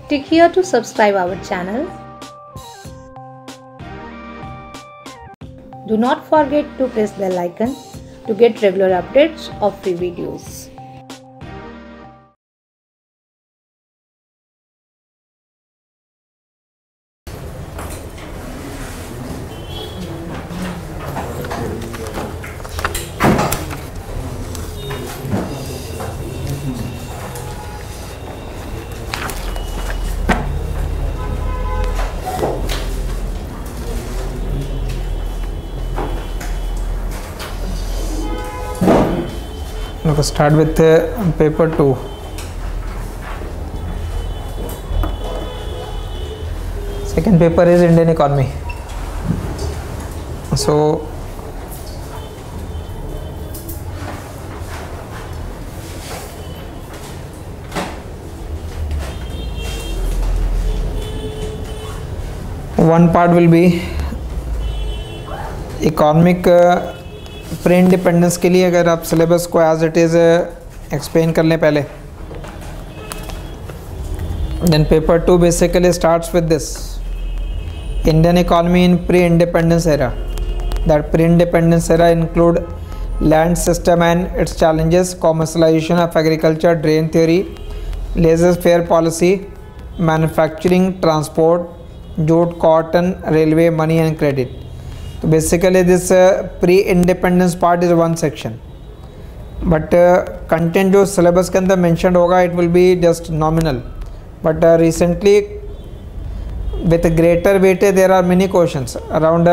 Click here to subscribe our channel. Do not forget to press the bell icon to get regular updates of free videos. Let's start with paper 2. Second paper is Indian economy. So one part will be economic pre independence के लिए अगर आप syllabus को as it is explain कर लें पहले. Then paper 2 basically starts with this Indian economy in pre independence era. That pre independence era include land system and its challenges, commercialisation of agriculture, drain theory, laissez faire policy, manufacturing, transport, jute, cotton, railway, money and credit. So basically this pre-independence part is one section, but content जो syllabus के अंदर mentioned होगा it will be just nominal, but recently with greater weightage there are many questions around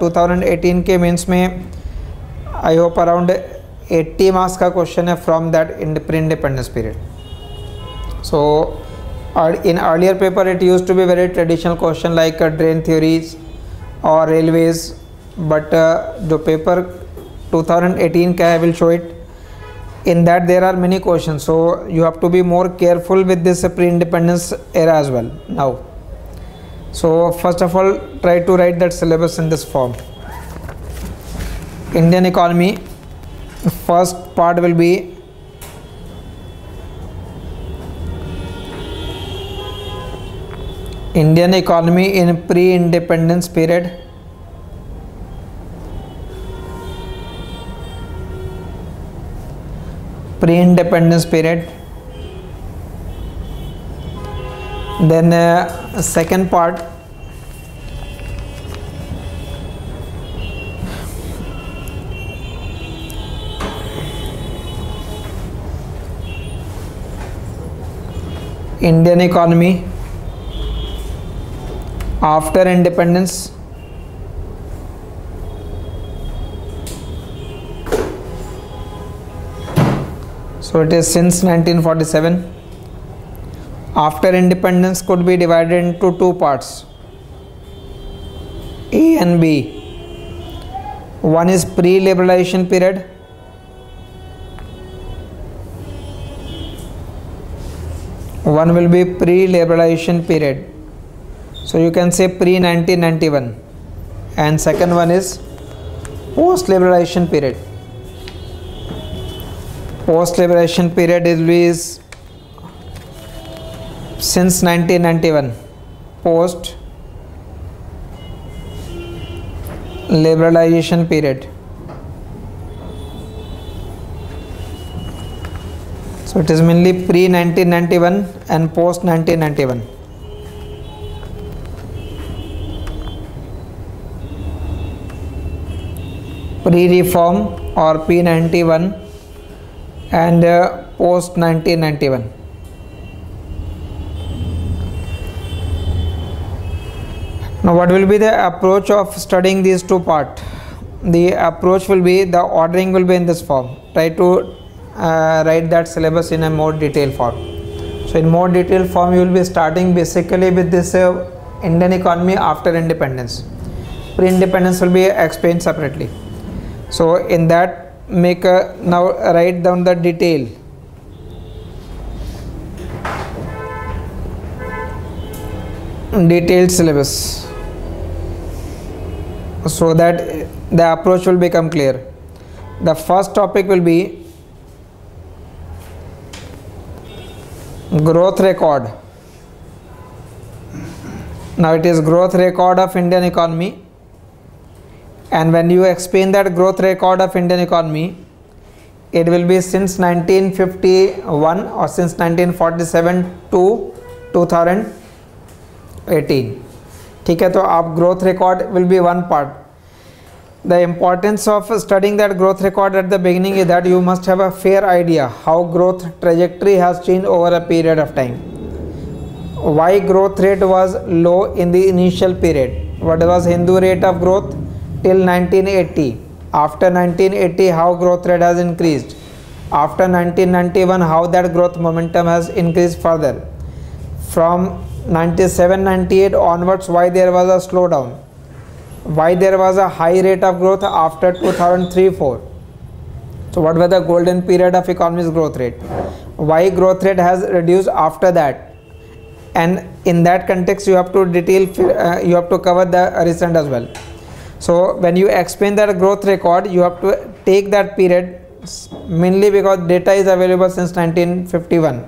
2018 के means में I hope around 80 marks का question है from that pre-independence period. So in earlier paper it used to be very traditional question like drain theories or railways, but जो paper 2018 का है will show it. In that there are many questions, so you have to be more careful with this pre-independence era as well now. So first of all try to write that syllabus in this form. Indian economy, first part will be Indian economy in pre-independence period. Pre-independence period. Then second part Indian economy after independence. So it is since 1947. After independence could be divided into two parts, A and B. One is pre-liberalization period, one will be pre-liberalization period. So you can say pre-1991, and second one is post-liberalization period. Post-liberalization period is since 1991. Post-liberalization period. So it is mainly pre-1991 and post-1991. Pre-reform or P91 and post 1991. Now what will be the approach of studying these two parts? The approach will be, the ordering will be in this form. Try to write that syllabus in a more detailed form. So in more detailed form you will be starting basically with this Indian economy after independence. Pre-independence will be explained separately. So in that now write down the detailed syllabus so that the approach will become clear. The first topic will be growth record. Now it is growth record of Indian economy, and when you explain that growth record of Indian economy, it will be since 1951 or since 1947 to 2018. ठीक है, तो आप growth record will be one part. The importance of studying that growth record at the beginning is that you must have a fair idea how growth trajectory has changed over a period of time. Why growth rate was low in the initial period? What was Hindu rate of growth till 1980? After 1980, how growth rate has increased? After 1991, how that growth momentum has increased further? From 97-98 onwards, why there was a slowdown? Why there was a high rate of growth after 2003-04? So what was the golden period of economy's growth rate? Why growth rate has reduced after that? And in that context, you have to you have to cover the recent as well. So when you explain that growth record, you have to take that period, mainly because data is available since 1951.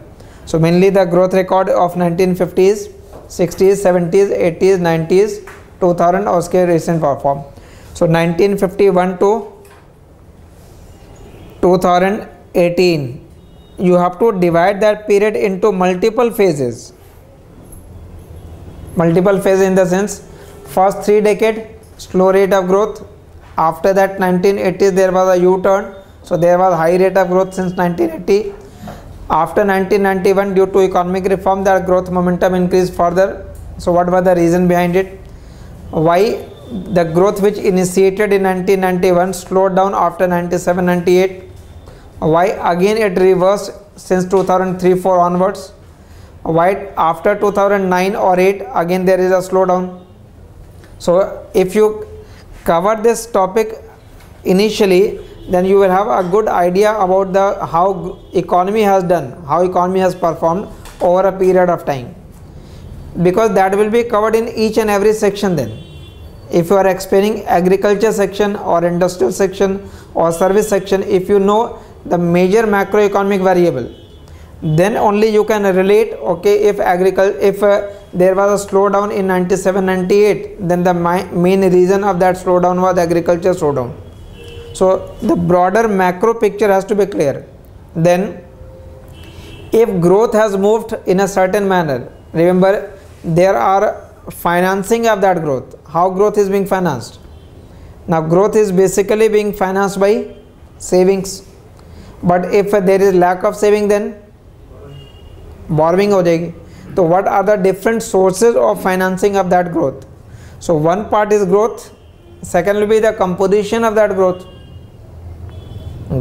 So mainly the growth record of 1950s, 60s, 70s, 80s, 90s, 2000 और उसके recent perform. So 1951 to 2018, you have to divide that period into multiple phases. Multiple phases in the sense, first 3 decades, slow rate of growth. After that 1980s, there was a U-turn. So there was high rate of growth since 1980. After 1991, due to economic reform, that growth momentum increased further. So what was the reason behind it? Why the growth which initiated in 1991 slowed down after 97-98? Why again it reversed since 2003-04 onwards? Why after 2009 or 8 again there is a slowdown? So if you cover this topic initially, then you will have a good idea about how economy has done, how economy has performed over a period of time, because that will be covered in each and every section. Then if you are explaining agriculture section or industrial section or service section, if you know the major macroeconomic variable, then only you can relate, okay, if there was a slowdown in 97-98, then the main reason of that slowdown was agriculture slowdown. So the broader macro picture has to be clear. Then if growth has moved in a certain manner, remember there are financing of that growth. How growth is being financed? Now growth is basically being financed by savings, but if there is lack of saving, then borrowing हो जाएगी. So what are the different sources of financing of that growth? So one part is growth, second will be the composition of that growth.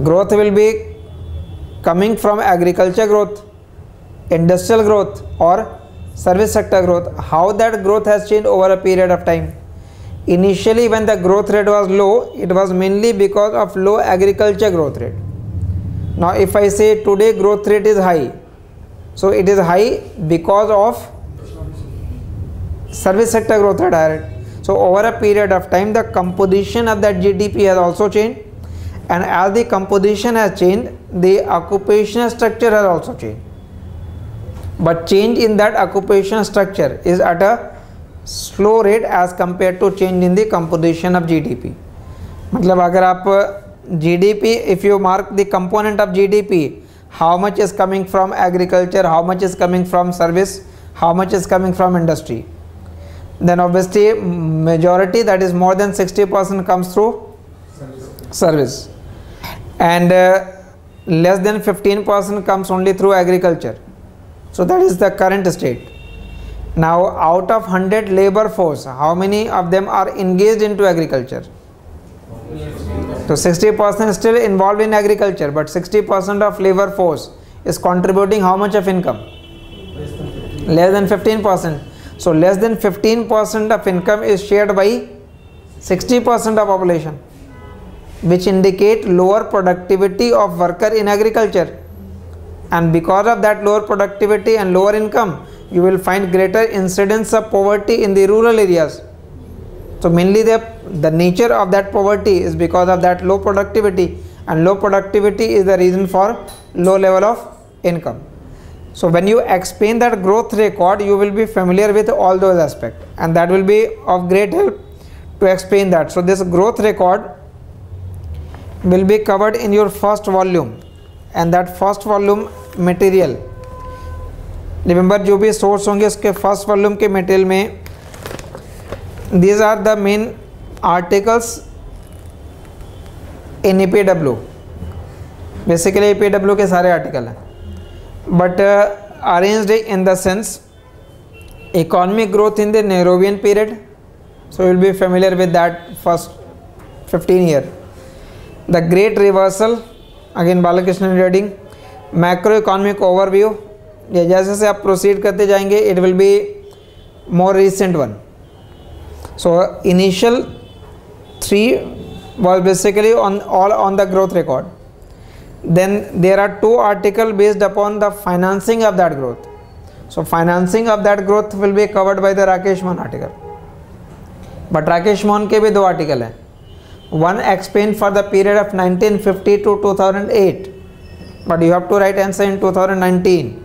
Growth will be coming from agriculture growth, industrial growth or service sector growth. How that growth has changed over a period of time? Initially when the growth rate was low, it was mainly because of low agriculture growth rate. Now if I say today growth rate is high, so it is high because of service sector growth rate higher. So over a period of time, the composition of that GDP has also changed, and as the composition has changed, the occupational structure has also changed. But change in that occupational structure is at a slow rate as compared to change in the composition of GDP. मतलब अगर आप GDP, if you mark the component of GDP, how much is coming from agriculture, how much is coming from service, how much is coming from industry, then obviously majority, that is more than 60%, comes through service, and less than 15% comes only through agriculture. So that is the current state. Now out of 100 labor force, how many of them are engaged into agriculture? So 60% is still involved in agriculture, but 60% of labor force is contributing how much of income? Less than 15%. So less than 15% of income is shared by 60% of population, which indicate lower productivity of worker in agriculture. And because of that lower productivity and lower income, you will find greater incidence of poverty in the rural areas. So mainly the nature of that poverty is because of that low productivity, and low productivity is the reason for low level of income. So when you explain that growth record, you will be familiar with all those aspects, and that will be of great help to explain that. So this growth record will be covered in your first volume, and that first volume material, remember जो भी source होंगे उसके first volume के material में these are the main articles in EPW. Basically EPW के सारे article हैं, but arranged in the sense economic growth in the Nehruvian period. So you will be familiar with that first 15 year. The great reversal, again Balakrishnan reading. Macroeconomic overview, ये जैसे जैसे आप proceed करते जाएंगे it will be more recent one. So initial 3 was basically on the growth record. Then there are 2 articles based upon the financing of that growth. So financing of that growth will be covered by the Rakesh Mohan article. But Rakesh Mohan के भी 2 article हैं. One explained for the period of 1950 to 2008, but you have to write answer in 2019.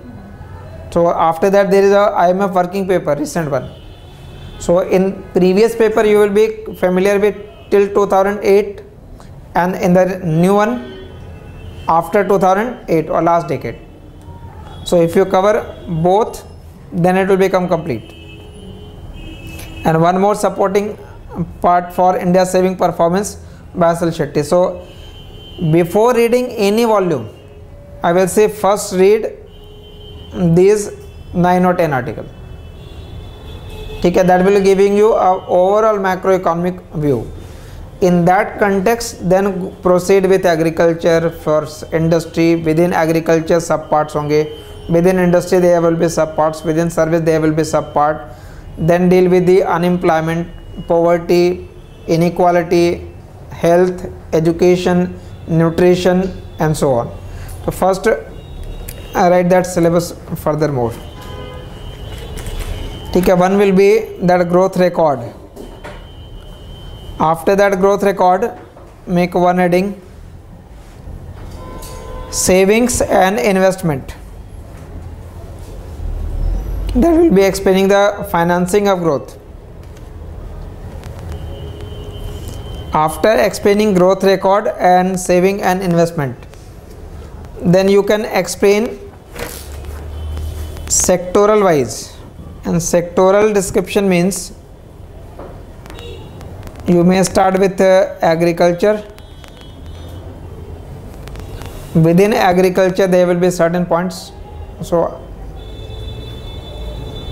So after that there is a IMF working paper, recent one. So in previous paper you will be familiar with till 2008, and in the new one after 2008 or last decade. So if you cover both, then it will become complete. And one more supporting part for India saving performance by Ashil Shetty. So before reading any volume, I will say first read these 9 or 10 articles. Okay, that will giving you a overall macroeconomic view. In that context, then proceed with agriculture, first industry. Within agriculture subparts होंगे, within industry there will be subparts, within service there will be subpart. Then deal with the unemployment, poverty, inequality, health, education, nutrition, and so on. So first I write that syllabus furthermore. Okay, one will be that growth record. After that growth record, make one heading, savings and investment. That will be explaining the financing of growth. After explaining growth record and saving and investment, then you can explain sectoral wise, and sectoral description means you may start with agriculture. Within agriculture there will be certain points. So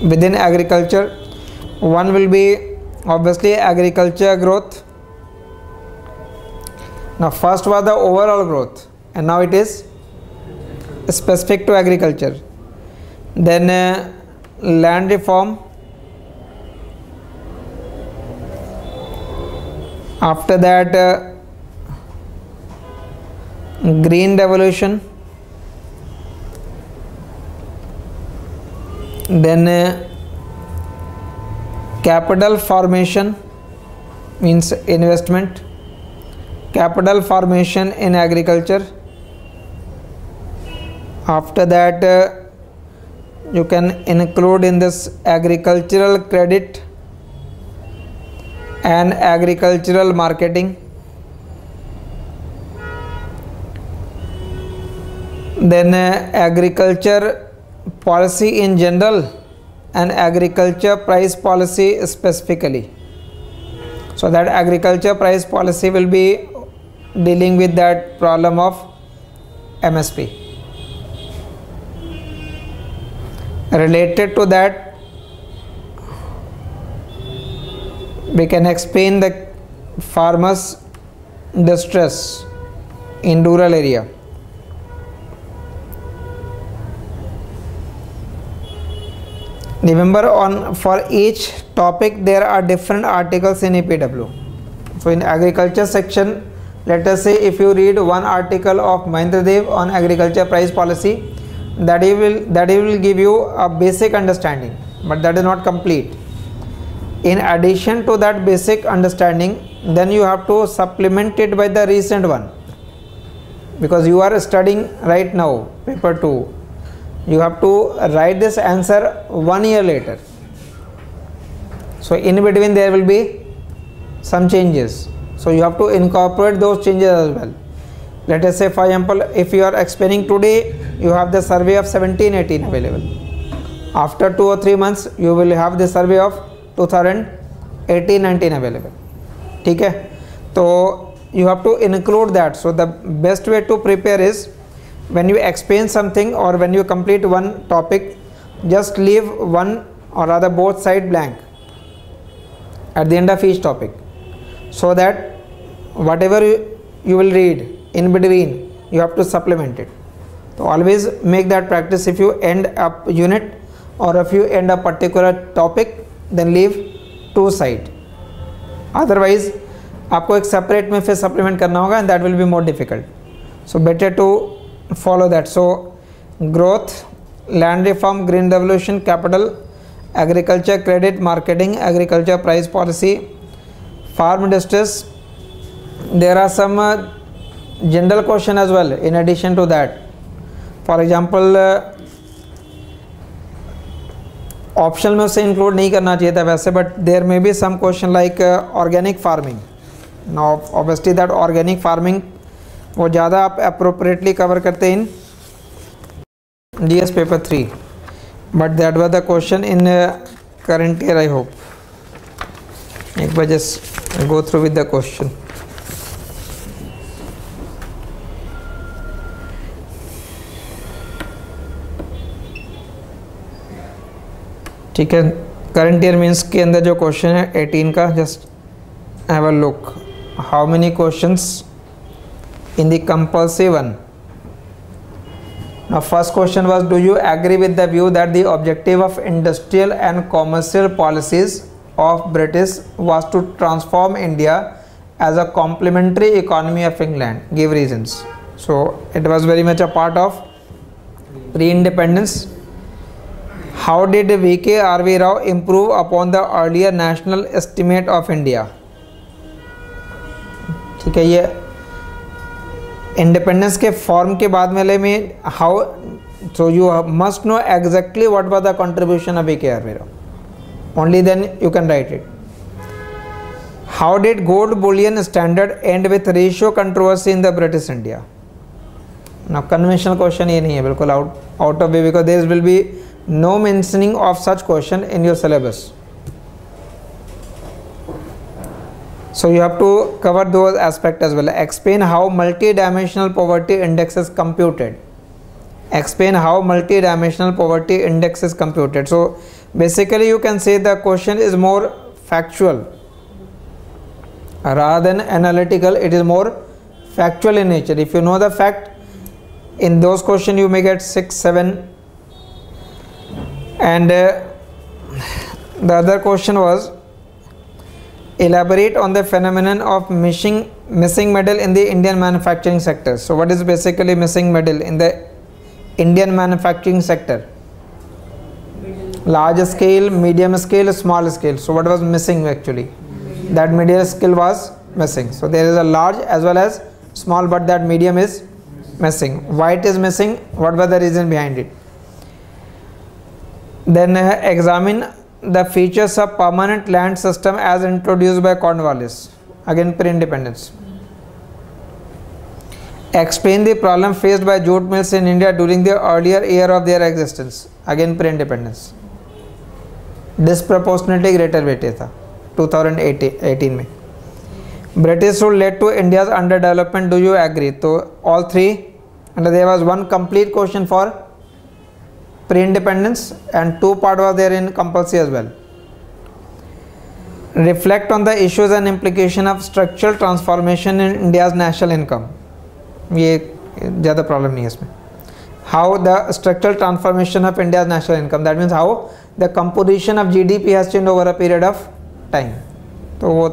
within agriculture, one will be obviously agriculture growth. Now first was the overall growth, and now it is specific to agriculture. Then land reform. After that green revolution. Then capital formation means investment, capital formation in agriculture. After that you can include in this agricultural credit and agricultural marketing. Then agriculture policy in general and agriculture price policy specifically. So that agriculture price policy will be dealing with that problem of MSP. Related to that, we can explain the farmers' distress in rural area. Remember, for each topic there are different articles in EPW. So in agriculture section, let us say if you read one article of Mahendra Dev on agriculture price policy, that he will give you a basic understanding, but that is not complete. In addition to that basic understanding, then you have to supplement it by the recent one, because you are studying right now paper 2. you have to write this answer 1 year later. So in between there will be some changes, so you have to incorporate those changes as well. Let us say, for example, if you are explaining today, you have the survey of 17-18 available. After 2 or 3 months you will have the survey of 2018-19 available. ठीक है, तो you have to include that. So the best way to prepare is, when you explain something or when you complete one topic, just leave one or rather both side blank at the end of each topic, so that whatever you will read in between you have to supplement it. So always make that practice. If you end up unit or if you end a particular topic, then leave two side, otherwise आपको एक separate में फिर supplement करना होगा, and that will be more difficult. So better to follow that. So growth, land reform, green revolution, capital, agriculture credit, marketing, agriculture price policy, farm distress. There are some general question as well in addition to that. For example, optional में उसे include नहीं करना चाहिए था वैसे, but there may be some question like organic farming. Now obviously that organic farming वो ज़्यादा आप अप्रोप्रिएटली कवर करते in DS paper 3, but that was the question in current year. I hope एक बार just go through with the question. ठीक है, current year means के अंदर जो क्वेश्चन है 18 का, just have a look how many questions in the compulsive one. Now first question was, do you agree with the view that the objective of industrial and commercial policies of British was to transform India as a complementary economy of England, give reasons. So it was very much a part of pre independence. How did V.K. R.V. Rao improve upon the earlier national estimate of India? ठीक है, ये independence के form के बाद में how, so you must know exactly what was the contribution of V.K. R.V. Rao. Only then you can write it. How did gold bullion standard end with ratio controversy in the British India? Now conventional question ये नहीं है, बिल्कुल out of way, because there will be no mentioning of such question in your syllabus. So you have to cover those aspects as well. Explain how multi-dimensional poverty index is computed. Explain how multi-dimensional poverty index is computed. So basically you can say the question is more factual rather than analytical. It is more factual in nature. If you know the fact, in those questions you may get 6, 7. And the other question was, elaborate on the phenomenon of missing middle in the Indian manufacturing sector. So what is basically missing middle in the Indian manufacturing sector? Large scale, medium scale, small scale. So what was missing actually? That medium scale was missing. So there is a large as well as small, but that medium is missing. Why it is missing? What was the reason behind it? Then examine the features of permanent land system as introduced by Cornwallis, again pre-independence. Explain the problem faced by jute mills in India during the earlier year of their existence, again pre-independence. Disproportionately greater weightage था 2018 में. British rule led to India's underdevelopment, do you agree? So all three, and there was one complete question for pre-independence and 2 part was there in compulsory as well. Reflect on the issues and implication of structural transformation in India's national income. ये ज़्यादा problem नहीं है इसमें. How the structural transformation of India's national income, that means how the composition of GDP has changed over a period of time. तो वो,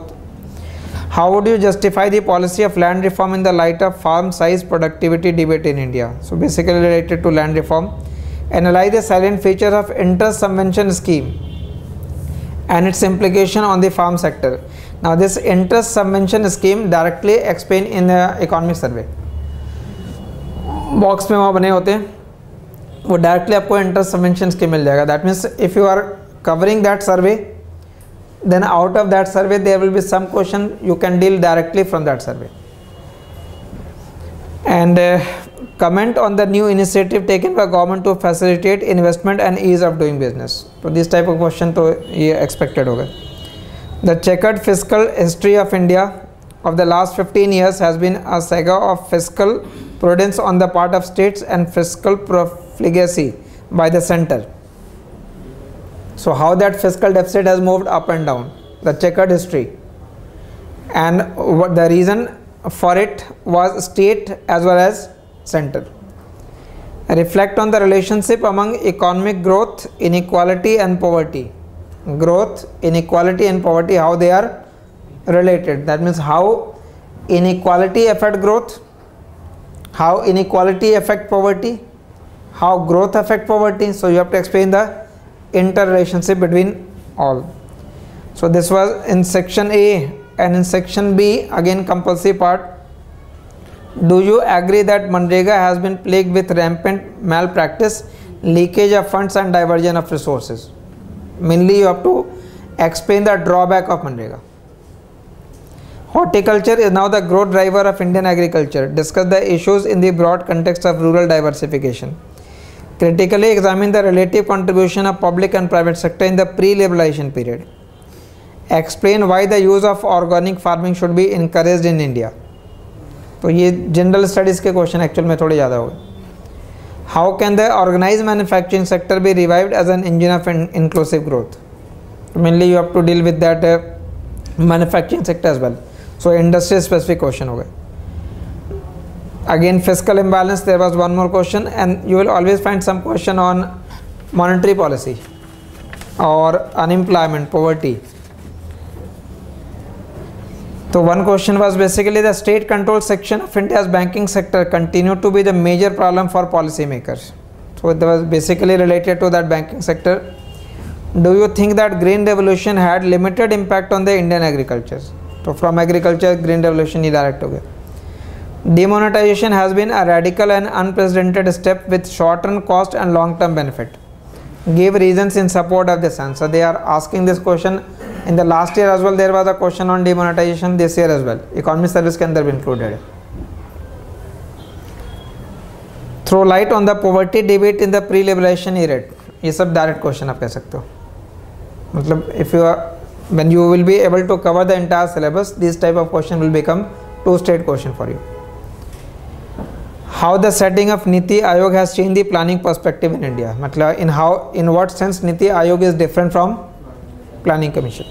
how would you justify the policy of land reform in the light of farm size productivity debate in India? So basically related to land reform. Analyze the salient features of interest subvention scheme and its implication on the farm sector. Now this interest subvention scheme directly explained in the economic survey. Box में वहाँ बने होते हैं वो directly आपको interest subvention scheme मिल जाएगा. That means if you are covering that survey, then out of that survey there will be some question you can deal directly from that survey. And comment on the new initiative taken by government to facilitate investment and ease of doing business. So this type of question तो ये expected होगा. The checkered fiscal history of India of the last 15 years has been a saga of fiscal prudence on the part of states and fiscal profligacy by the center. So how that fiscal deficit has moved up and down, the checkered history, and what the reason for it was state as well as center. Reflect on the relationship among economic growth, inequality and poverty. Growth, inequality and poverty, how they are related. That means how inequality affect growth, how inequality affect poverty, how growth affect poverty. So you have to explain the interrelationship between all. So this was in section A, and in section B again compulsory part. Do you agree that Manrega has been plagued with rampant malpractice, leakage of funds and diversion of resources? Mainly you have to explain the drawback of Manrega. Horticulture is now the growth driver of Indian agriculture. Discuss the issues in the broad context of rural diversification. Critically examine the relative contribution of public and private sector in the pre-liberalization period. Explain why the use of organic farming should be encouraged in India. तो ये general studies के question actual में थोड़े ज़्यादा हो गए. How can the organise manufacturing sector be revived as an engine of inclusive growth? Mainly you have to deal with that manufacturing sector as well. So industry specific question हो गए. Again fiscal imbalance, there was one more question, and you will always find some question on monetary policy or unemployment, poverty. So one question was basically the state control section of India's banking sector continued to be the major problem for policymakers. So it was basically related to that banking sector. Do you think that green revolution had limited impact on the Indian agriculture? So from agriculture green revolution he direct हो गया. Demonetization has been a radical and unprecedented step with short-term cost and long-term benefit. Give reasons in support of this answer. They are asking this question in the last year as well. There was a question on demonetization this year as well. Economy service के अंदर भी included है. Throw light on the poverty debate in the pre-liberalization era. ये सब direct question आप कह सकते हो. मतलब if you are, when you will be able to cover the entire syllabus, this type of question will become two-state question for you. How the setting of Niti Aayog has changed the planning perspective in India? मतलब in what sense Niti Aayog is different from Planning Commission?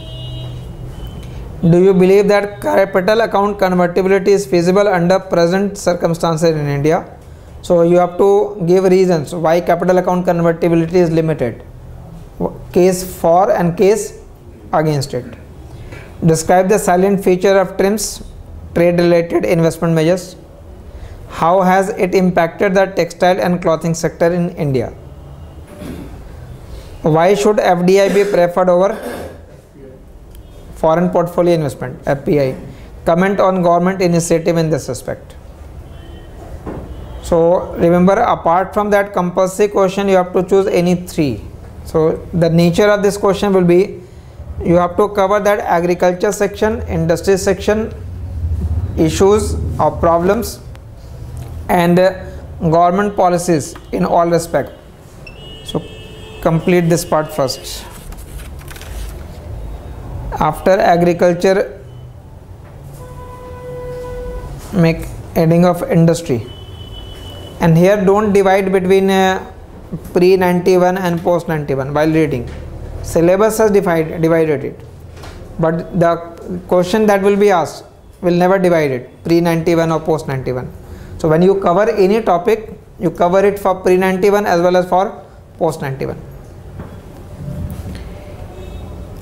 Do you believe that capital account convertibility is feasible under present circumstances in India? So you have to give reasons why capital account convertibility is limited. Case for and case against it. Describe the salient feature of TRIMS, trade related investment measures. How has it impacted the textile and clothing sector in India? Why should FDI be preferred over foreign portfolio investment, FPI? Comment on government initiative in this respect. So remember, apart from that compulsory question, you have to choose any three. So the nature of this question will be, you have to cover that agriculture section, industry section, issues or problems, and government policies in all respect. So complete this part first. After agriculture, make heading of industry, and here don't divide between pre-91 and post-91 while reading. Syllabus has divided it, but the question that will be asked will never divide it pre-91 or post-91. So when you cover any topic, you cover it for pre-91 as well as for post-91.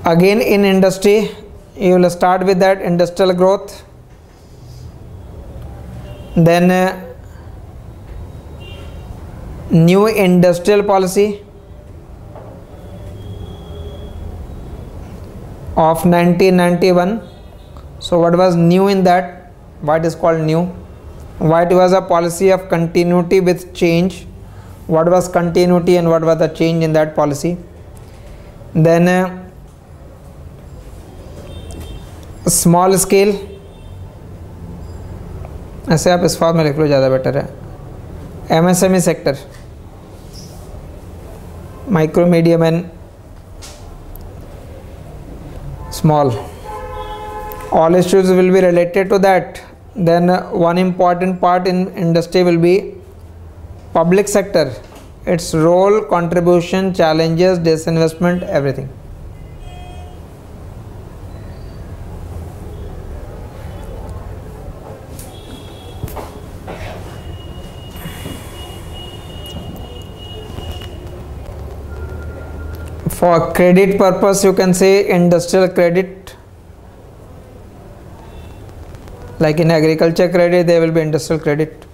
Again in industry, you will start with that industrial growth, then new industrial policy of 1991. So what was new in that? Why it is called new? Why it was a policy of continuity with change. what was continuity and what was the change in that policy. Then small scale, ऐसे आप इस form में लिख लो, ज़्यादा better है. MSME sector, micro medium and small, all issues will be related to that. Then one important part in industry will be public sector, its role, contribution, challenges, disinvestment, everything. For credit purpose, you can say industrial credit. Like in agriculture credit, there will be industrial credit.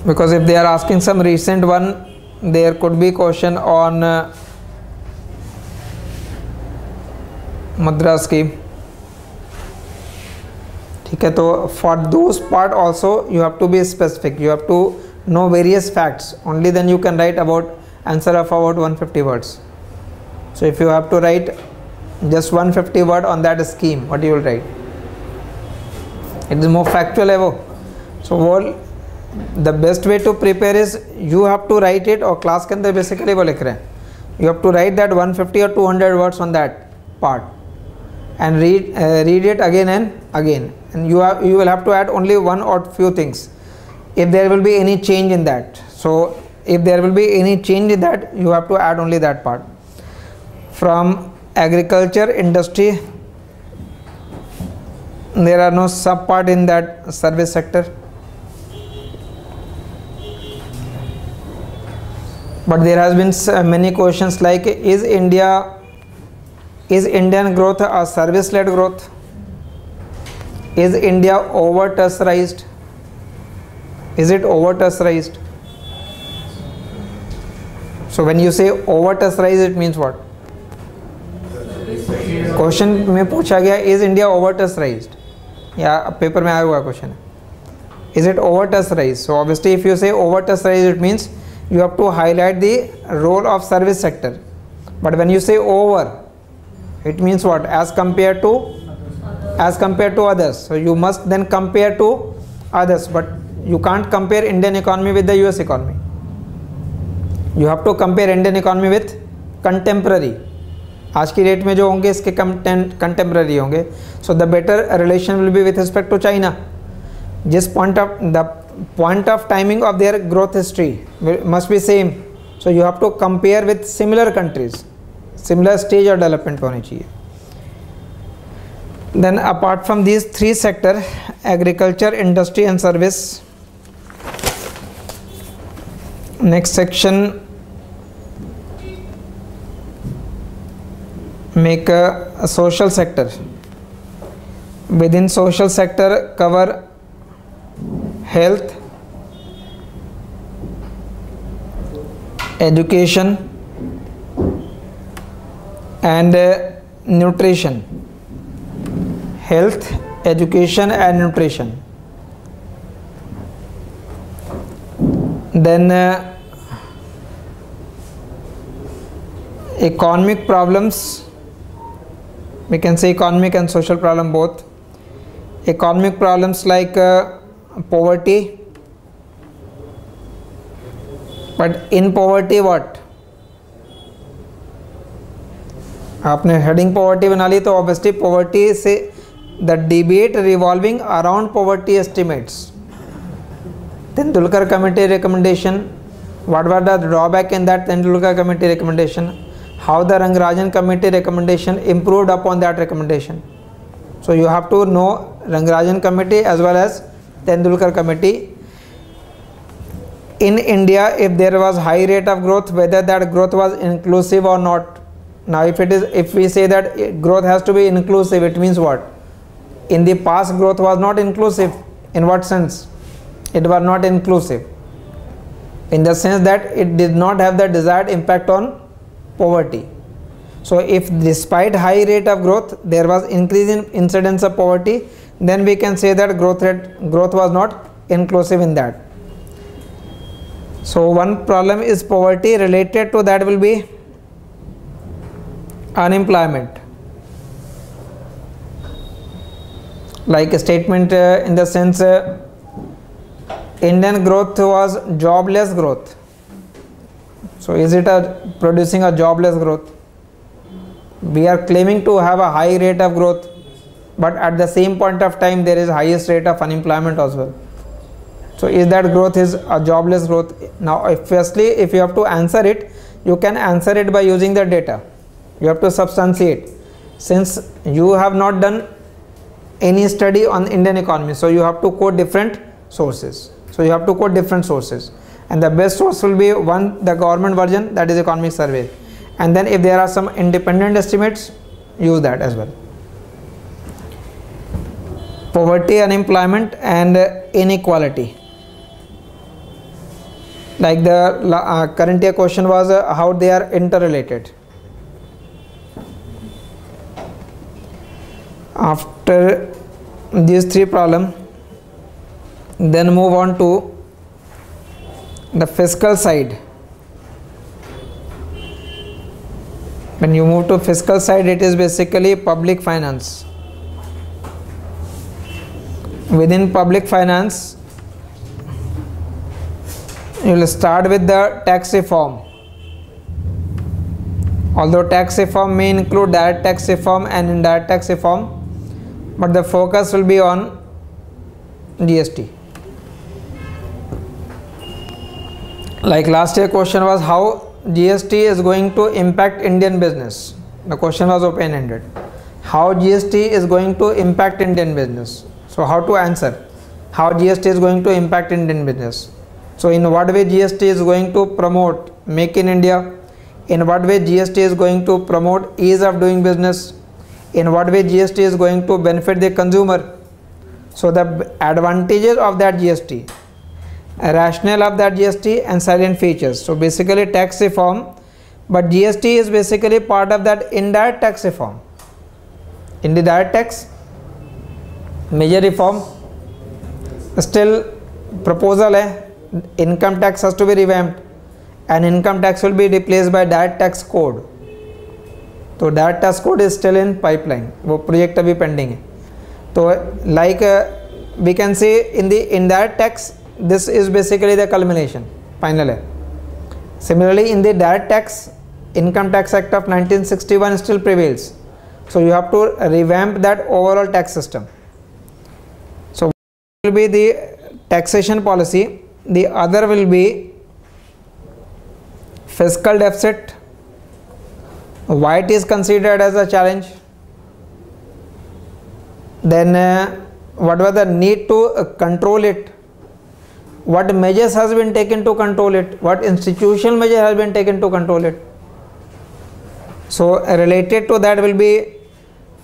Because if they are asking some recent one, there could be question on Mudra scheme. ठीक है, तो for those part also you have to be specific. You have to know various facts. Only then you can write about answer of about 150 words. So if you have to write just 150 word on that scheme, what you will write? It is more factual है वो. So the best way to prepare is you have to write it, और class के अंदर basically वो लिख रहे हैं. You have to write that 150 or 200 words on that part and read it again and again. And you will have to add only one or few things if there will be any change in that. So if there will be any change in that, you have to add only that part. From agriculture industry, there are no sub part in that service sector. But there has been many questions like, is Indian growth a service led growth? Is India over tertiarized? Is it over tertiarized? So when you say over tertiarized, it means what? Question में पूछा गया is India over टर्सराइज्ड, या paper में आया हुआ question है is it over tertiarized. So obviously if you say over tertiarized it means you have to highlight the role of service sector. But when you say over, it means what? As compared to others. So you must then compare to others, but you can't compare Indian economy with the US economy. You have to compare Indian economy with contemporary. आज की date में जो होंगे इसके contemporary होंगे. So the better relation will be with respect to China. जिस point of timing of their growth history must be same. So you have to compare with similar countries, similar stage of development होनी चाहिए. Then apart from these three sector, agriculture, industry and service, next section make a social sector. Within social sector cover health, education and nutrition. Health, education and nutrition. Then economic problems, we can say economic and social problem both. Economic problems like poverty, but in poverty what? आपने heading poverty बना ली तो obviously poverty से the debate revolving around poverty estimates. Tendulkar committee recommendation, what were the drawback in that Tendulkar committee recommendation? How the Rangarajan committee recommendation improved upon that recommendation. So you have to know Rangarajan committee as well as Tendulkar committee. In India, if there was high rate of growth, whether that growth was inclusive or not. Now if we say that growth has to be inclusive, it means what? In the past growth was not inclusive. In what sense? It was not inclusive in the sense that it did not have the desired impact on poverty. So if despite high rate of growth there was increase in incidence of poverty, then we can say that growth was not inclusive in that. So one problem is poverty, related to that will be unemployment. Like a statement in the sense Indian growth was jobless growth. So is it producing a jobless growth? We are claiming to have a high rate of growth, but at the same point of time there is highest rate of unemployment as well. So is that growth is a jobless growth? Now firstly, if you have to answer it, you can answer it by using the data. You have to substantiate. Since you have not done any study on Indian economy, so you have to quote different sources. And the best source will be one, the government version, that is economic survey, and then if there are some independent estimates, use that as well. Poverty, unemployment and inequality. Like the current year question was how they are interrelated. After these three problems, then move on to the fiscal side. When you move to fiscal side, it is basically public finance. Within public finance, you will start with the tax reform. Although tax reform may include direct tax reform and indirect tax reform, but the focus will be on GST. Like last year question was how GST is going to impact Indian business. The question was open-ended. How GST is going to impact Indian business. So how to answer? How GST is going to impact Indian business? So in what way GST is going to promote Make in India? In what way GST is going to promote ease of doing business? In what way GST is going to benefit the consumer? So the advantages of that GST, rationale of that GST and silent features. So basically tax reform, but GST is basically part of that indirect tax reform. In the direct tax, major reform, still proposal hai, income tax has to be revamped and income tax will be replaced by direct tax code. So direct tax code is still in pipeline, वो project अभी pending है. So like we can say in the indirect tax, this is basically the culmination, final hai. Similarly in the direct tax, Income Tax Act of 1961 still prevails. So you have to revamp that overall tax system. So one will be the taxation policy, the other will be fiscal deficit, why it is considered as a challenge, then what was the need to control it, what measures has been taken to control it, what institutional measure has been taken to control it. So related to that will be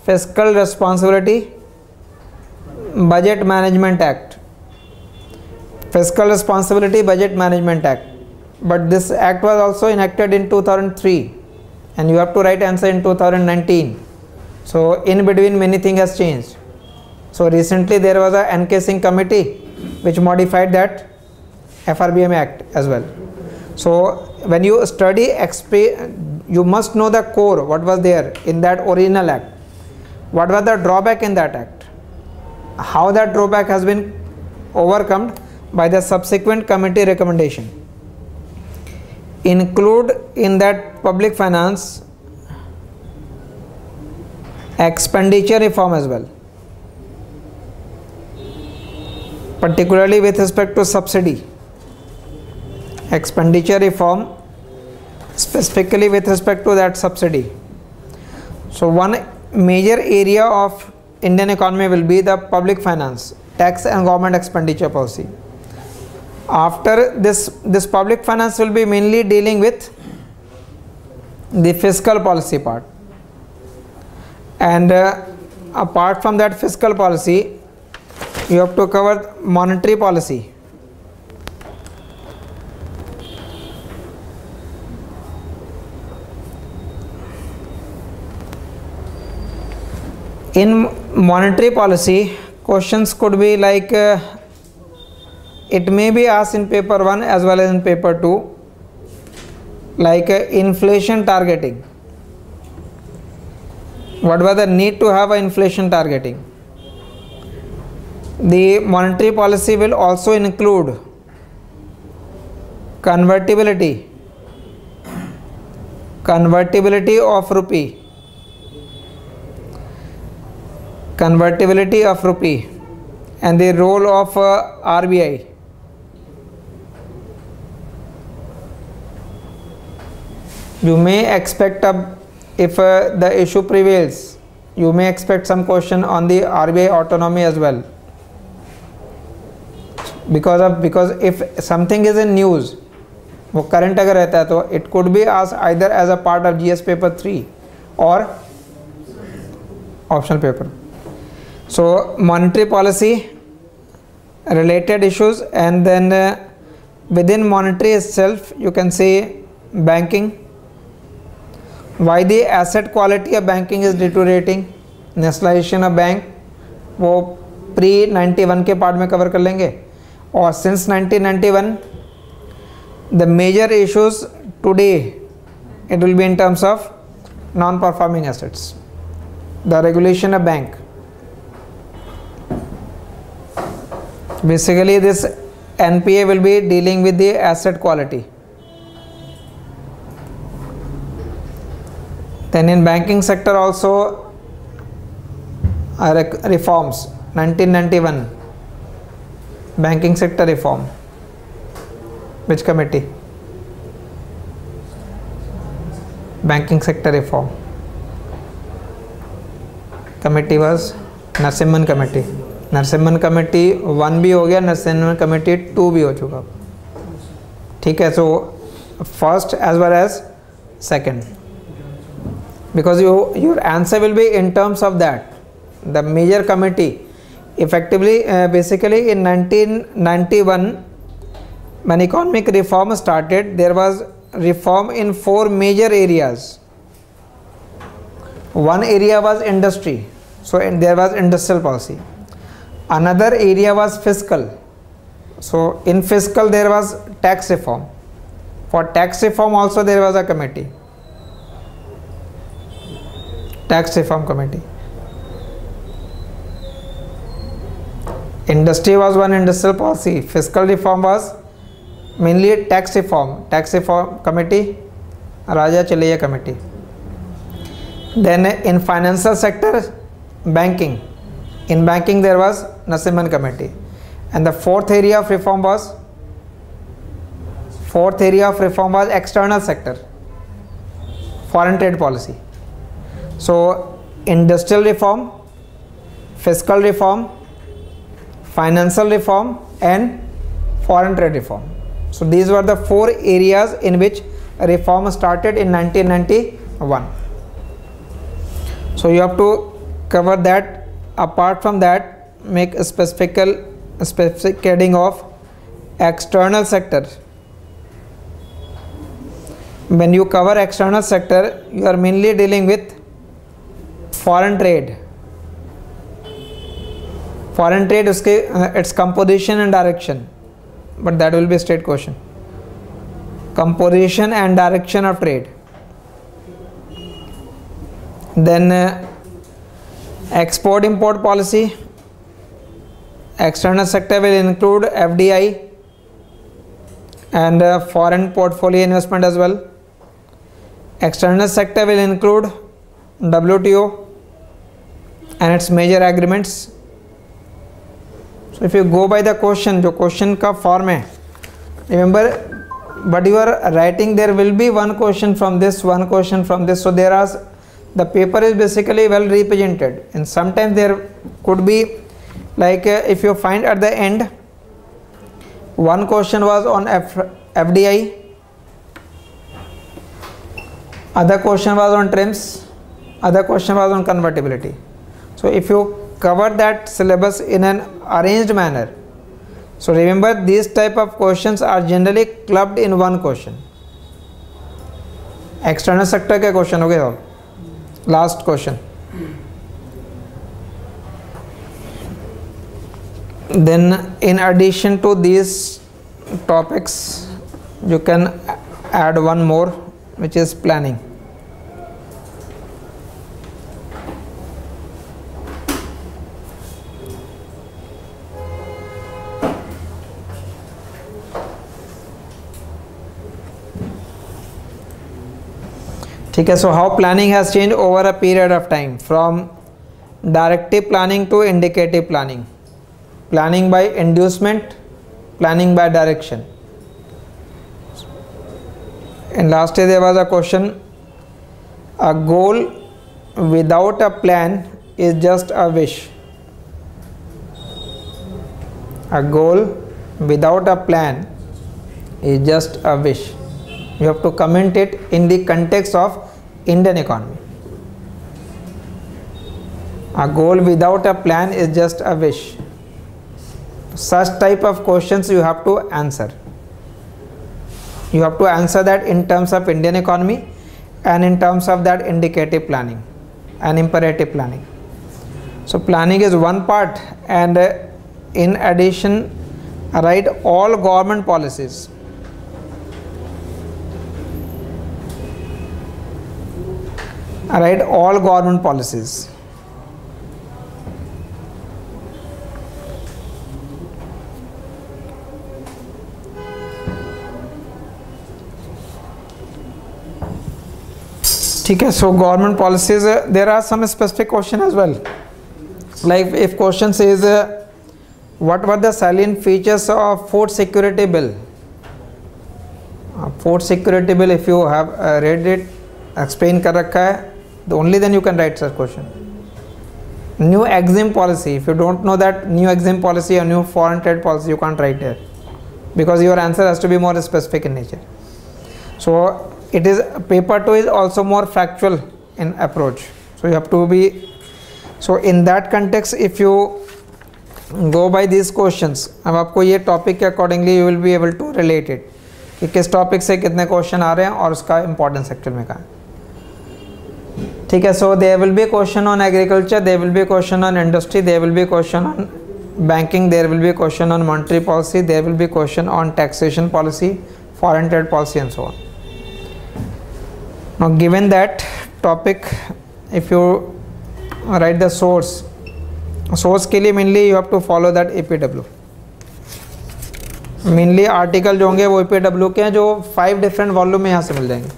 Fiscal Responsibility Budget Management Act. Fiscal Responsibility Budget Management Act, but this act was also enacted in 2003 and you have to write answer in 2019. So in between many things has changed. So recently there was a N.K. Singh committee which modified that FRBM Act as well. So when you study you must know the core, what was there in that original act, what was the drawback in that act, how that drawback has been overcome by the subsequent committee recommendation. Include in that public finance expenditure reform as well, particularly with respect to subsidy. Expenditure reform specifically with respect to that subsidy. So one major area of Indian economy will be the public finance, tax and government expenditure policy. After this public finance will be mainly dealing with the fiscal policy part, and apart from that fiscal policy you have to cover monetary policy. In monetary policy, questions could be like it may be asked in paper 1 as well as in paper 2, like inflation targeting. What was the need to have an inflation targeting? The monetary policy will also include convertibility of rupee, and the role of RBI. You may expect if the issue prevails, you may expect some question on the RBI autonomy as well, because if something is in news, वो current अगर रहता है तो it could be asked either as a part of GS paper 3 or optional paper. So monetary policy related issues, and then within monetary itself you can say banking. Why the asset quality of banking is deteriorating? Nationalization of bank वो pre 91 के part में cover कर लेंगे, और since 1991 the major issues today it will be in terms of non-performing assets, the regulation of bank. Basically this NPA will be dealing with the asset quality. Then in banking sector also reforms, 1991 banking sector reform. Which committee? Banking sector reform committee was Narasimhan committee. Narasimhan committee 1 भी हो गया, Narasimhan committee 2 भी हो चुका, ठीक है. So first as well as second, because your answer will be in terms of that. The major committee effectively basically in 1991 when economic reform started, there was reform in 4 major areas. One area was industry, so there was industrial policy. Another area was fiscal, so in fiscal there was tax reform. For tax reform also there was a committee, tax reform committee. Industry was one industrial policy, fiscal reform was mainly tax reform committee, Raja Chaleya committee. Then in financial sector, banking, in banking there was Narasimhan committee. And the fourth area of reform was external sector, foreign trade policy. So industrial reform, fiscal reform, financial reform and foreign trade reform. So these were the 4 areas in which reform started in 1991. So you have to cover that. Apart from that, make a specific heading of external sector. When you cover external sector, you are mainly dealing with foreign trade. Foreign trade, its composition and direction, but that will be a straight question. Composition and direction of trade. Then export import policy. External sector will include FDI and foreign portfolio investment as well. External sector will include WTO and its major agreements. So if you go by the question, जो question का form है, remember but you are writing there will be one question from this, one question from this, so there are, the paper is basically well represented, and sometimes there could be like if you find at the end one question was on FDI, other question was on TRIMS, other question was on convertibility. So if you cover that syllabus in an arranged manner, so remember these type of questions are generally clubbed in one question. External sector के question हो गए, last question. Then in addition to these topics, you can add one more, which is planning. ठीक है, so how planning has changed over a period of time from directive planning to indicative planning, planning by inducement, planning by direction. In last day there was a question, a goal without a plan is just a wish. A goal without a plan is just a wish. You have to comment it in the context of Indian economy. A goal without a plan is just a wish. Such type of questions you have to answer. You have to answer that in terms of Indian economy and in terms of that indicative planning and imperative planning. So planning is one part, and in addition write all government policies. Write all government policies. ठीक है, so government policies, there are some specific question as well. Like if question says what were the salient features of food security bill? Food security bill, if you have read it, explain कर रखा है, only then you can write such question. New exim policy, if you don't know that new exim policy or new foreign trade policy, you can't write here because your answer has to be more specific in nature. So it is, paper 2 is also more factual in approach, so you have to be, so in that context if you go by these questions, अब आपको ये topic के accordingly you will be able to relate it कि किस topic से कितने question आ रहे हैं और उसका importance actual में कहाँ है. ठीक है, so there will be question on agriculture, there will be question on industry, there will be question on banking, there will be question on monetary policy, there will be question on taxation policy, foreign trade policy and so on. Now given that topic, if you write the source के लिए mainly you have to follow that APW. Mainly article जो होंगे वो APW के हैं, जो 5 different volume में यहाँ से मिल जाएंगे.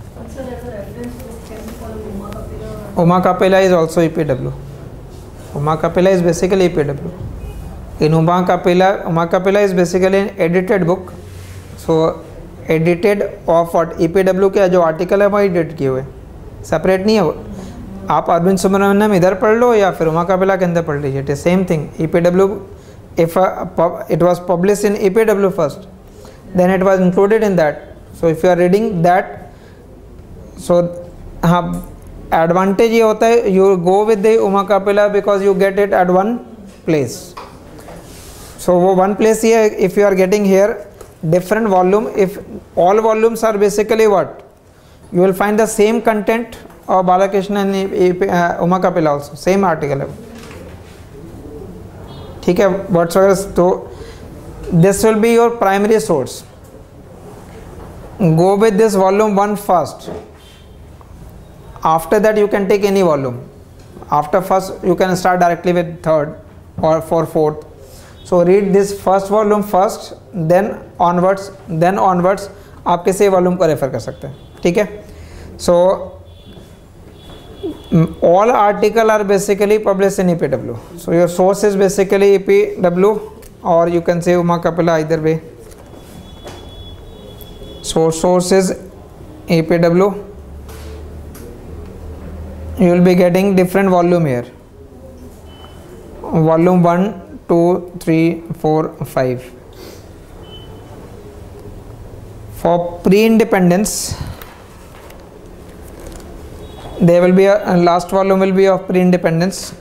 Uma Kapila is also EPW. Uma Kapila is basically EPW. In Uma Kapila is basically an edited book. So edited of what EPW के जो article है वो edit किए हुए, separate नहीं है वो. आप अरविंद सुब्रमण्यम इधर पढ़ लो या फिर उमा कपिला के अंदर पढ़ लीजिए. It is same thing. EPW, if it was published in EPW first, then it was included in that. So if you are reading that, so हाँ, एडवांटेज ये होता है you go with the Uma Kapila because you get it at one place. So वो one place ये, if you are getting here different volume, if all volumes are basically what, you will find the same content of Balakrishna and Uma Kapila also, same article है. ठीक है, whatsoever. So this will be your primary source. Go with this volume 1 first. After that you can take any volume. After first you can start directly with third or for fourth. So read this first volume first, then onwards आप किसी volume को refer कर सकते हैं. ठीक है, so all article are basically published in EPW. So your source is basically EPW, or you can say Uma Kapila, either way. So source is EPW. You will be getting different volume here. Volume 1, 2, 3, 4, 5. For pre-independence, there will be a last volume will be of pre-independence.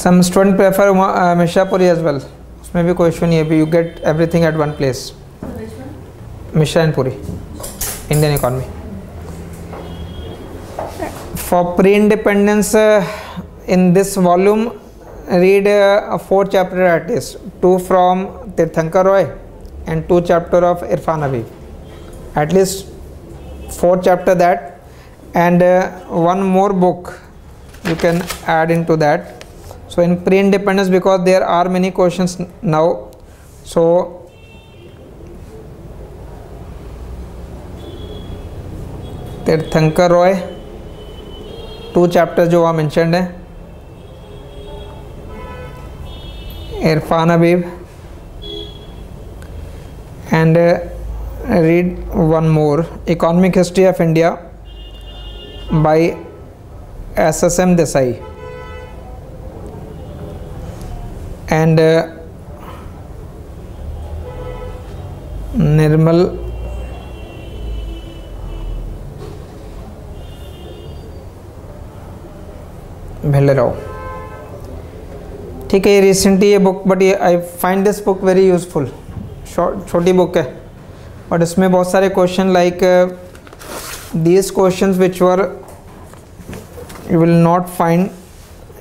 Some student prefer Mirzapuri as well, उसमें भी कोई issue नहीं है, you get everything at one place. Mishra and Puri, Indian economy. For pre-independence, in this volume, read 4 chapters at least, 2 from Tirthankar Roy and 2 chapters of Irfan Habib. At least 4 chapters that, and 1 more book you can add into that. So in pre-independence, because there are many questions now, so Tirthankar Roy 2 chapters जो वहाँ mentioned है, Irfan Habib, and read 1 more, Economic History of India by SSM Desai, and Nirmal Bhellerao. ठीक है, ये recently ये book, but ये I find this book very useful. छोटी book है, बट इसमें बहुत सारे question like these questions which were you will not find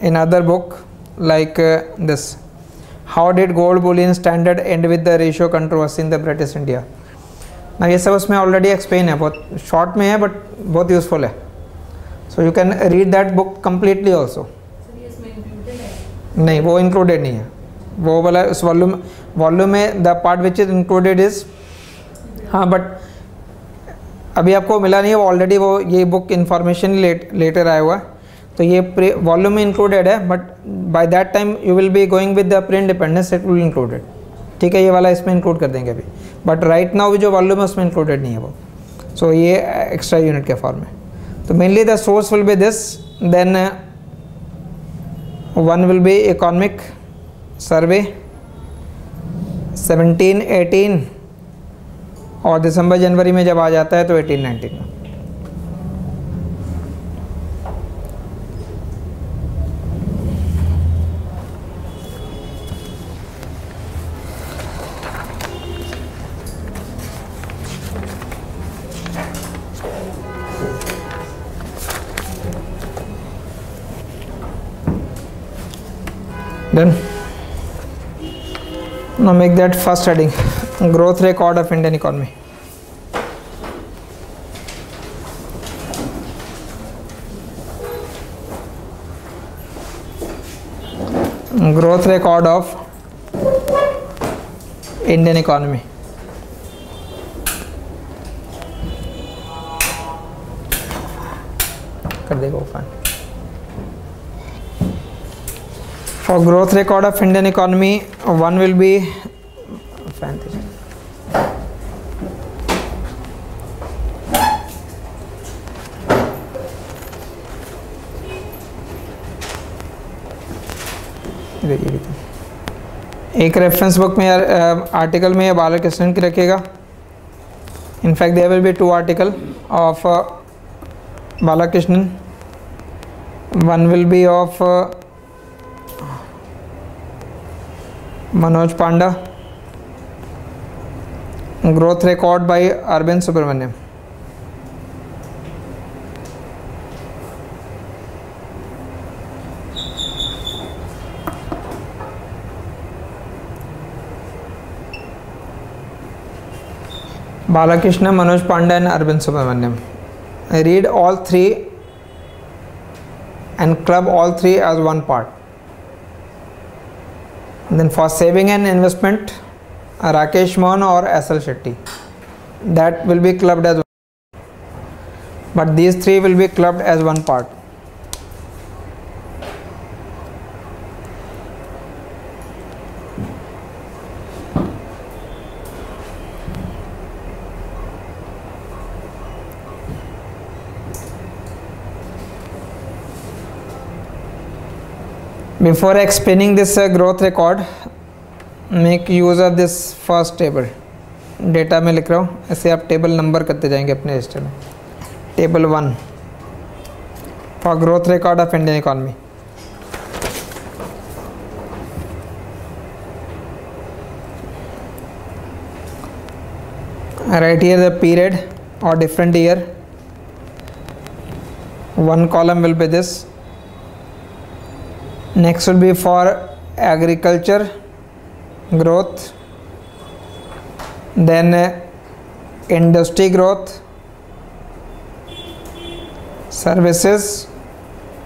in other book, like this, how did gold Boolean standard and with the ratio controversy in the British India. ना ये सब उसमें already explain है, बहुत short में है but बहुत useful है. सो you can read that book completely also. नहीं, वो इंक्लूडेड नहीं है, वो वाला उस वॉल्यूम में the part which is included is, हाँ, बट अभी आपको मिला नहीं है, वो ऑलरेडी वो ये बुक इंफॉर्मेशन लेटर आया हुआ है, तो ये वॉल्यूम में इंक्लूडेड है, but by that time you will be going with the pre independence, it will included. ठीक है, ये वाला इसमें इंक्लूड कर देंगे अभी, बट राइट नाउ जो वॉल्यूम है उसमें इंक्लूडेड नहीं है वो. सो ये एक्स्ट्रा यूनिट के फॉर्म में. तो mainly the source will be this, then 1 will be economic survey 17, 18 और दिसंबर जनवरी में जब आ जाता है तो 18, 19 में. Then now make that first heading, growth record of Indian economy. Growth record of Indian economy. कर देगा open. For growth record of Indian economy, 1 will be एक रेफरेंस बुक में आर्टिकल में बालकृष्णन की रखेगा. In fact there will be 2 article of Balakrishnan, 1 will be of Manoj Panda, growth record by Arvind Subramanian. Balakrishna, Manoj Panda and Arvind Subramanian. I read all 3 and club all 3 as one part. Then for saving and investment, Rakesh Mohan or SL Shetty, that will be clubbed as one. But these 3 will be clubbed as one part. Before explaining this growth record, make use of this first table. Data में लिख रहा हूँ, ऐसे आप table number करते जाएंगे अपने register में. Table 1 for growth record of Indian economy. Write here the period or different year. One column will be this. Next will be for agriculture growth, then industry growth, services,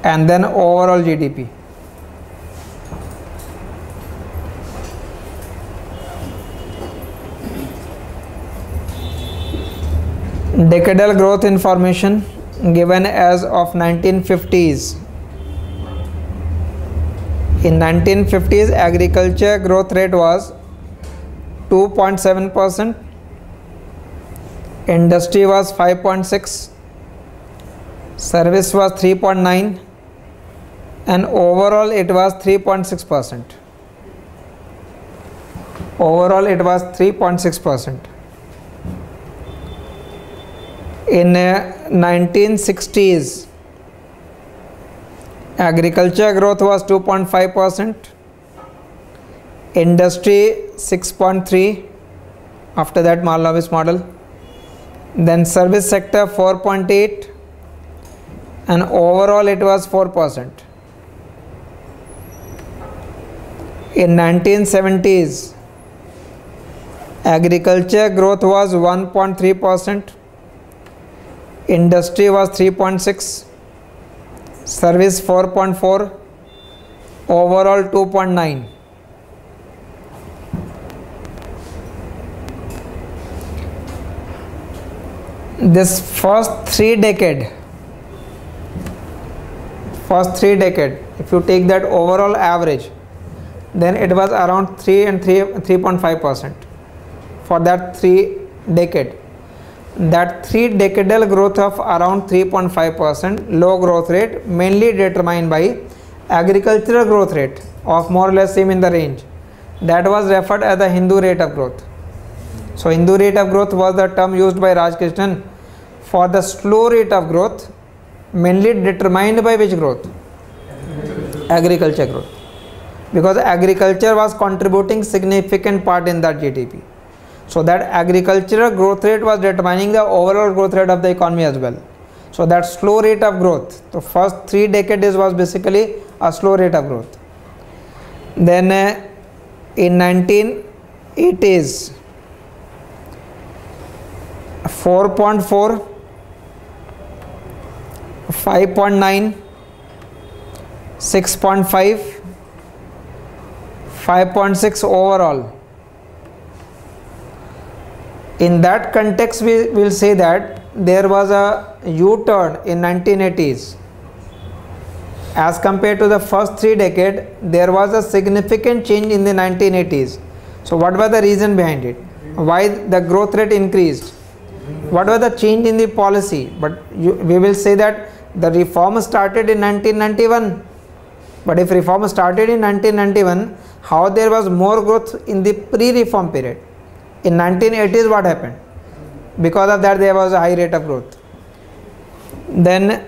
and then overall GDP. Decadal growth information given as of 1950s. In 1950s, agriculture growth rate was 2.7%, industry was 5.6%, service was 3.9%, and overall it was 3.6%. Overall it was 3.6%. In 1960s, agriculture growth was 2.5%, industry 6.3%, after that Malnouris model, then service sector 4.8%, and overall it was 4%. In 1970s, agriculture growth was 1.3%, industry was 3.6%, service 4.4%, overall 2.9%. This first three decade, if you take that overall average, then it was around 3.5% for that 3 decade. That 3 decadal growth of around 3.5% low growth rate, mainly determined by agricultural growth rate of more or less same in the range, that was referred as the Hindu rate of growth. So Hindu rate of growth was the term used by Rajkrishnan for the slow rate of growth, mainly determined by which growth? Agriculture growth, because agriculture was contributing significant part in that GDP. So that agricultural growth rate was determining the overall growth rate of the economy as well. So that slow rate of growth, the first 3 decades was basically a slow rate of growth. Then in 1980s, 4.4, 5.9, 6.5, 5.6 overall. In that context, we will say that there was a U-turn in 1980s. As compared to the first 3 decades, there was a significant change in the 1980s. So what was the reason behind it? Why the growth rate increased? What was the change in the policy? But we will say that the reform started in 1991. But if reform started in 1991, how there was more growth in the pre-reform period? In 1980s, what happened? Because of that, there was a high rate of growth. Then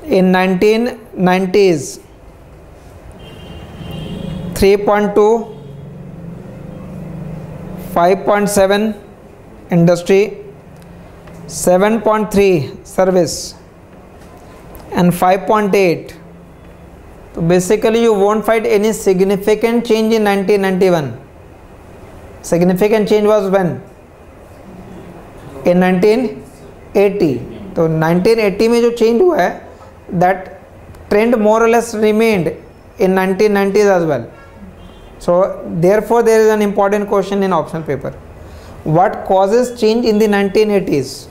in 1990s, 3.2, 5.7 industry, 7.3 service, and 5.8. So basically, you won't find any significant change in 1991. Significant change was when? In 1980. तो 1980 में जो change हुआ है, that trend more or less remained in 1990s as well. So therefore there is an important question in optional paper. What causes change in the 1980s?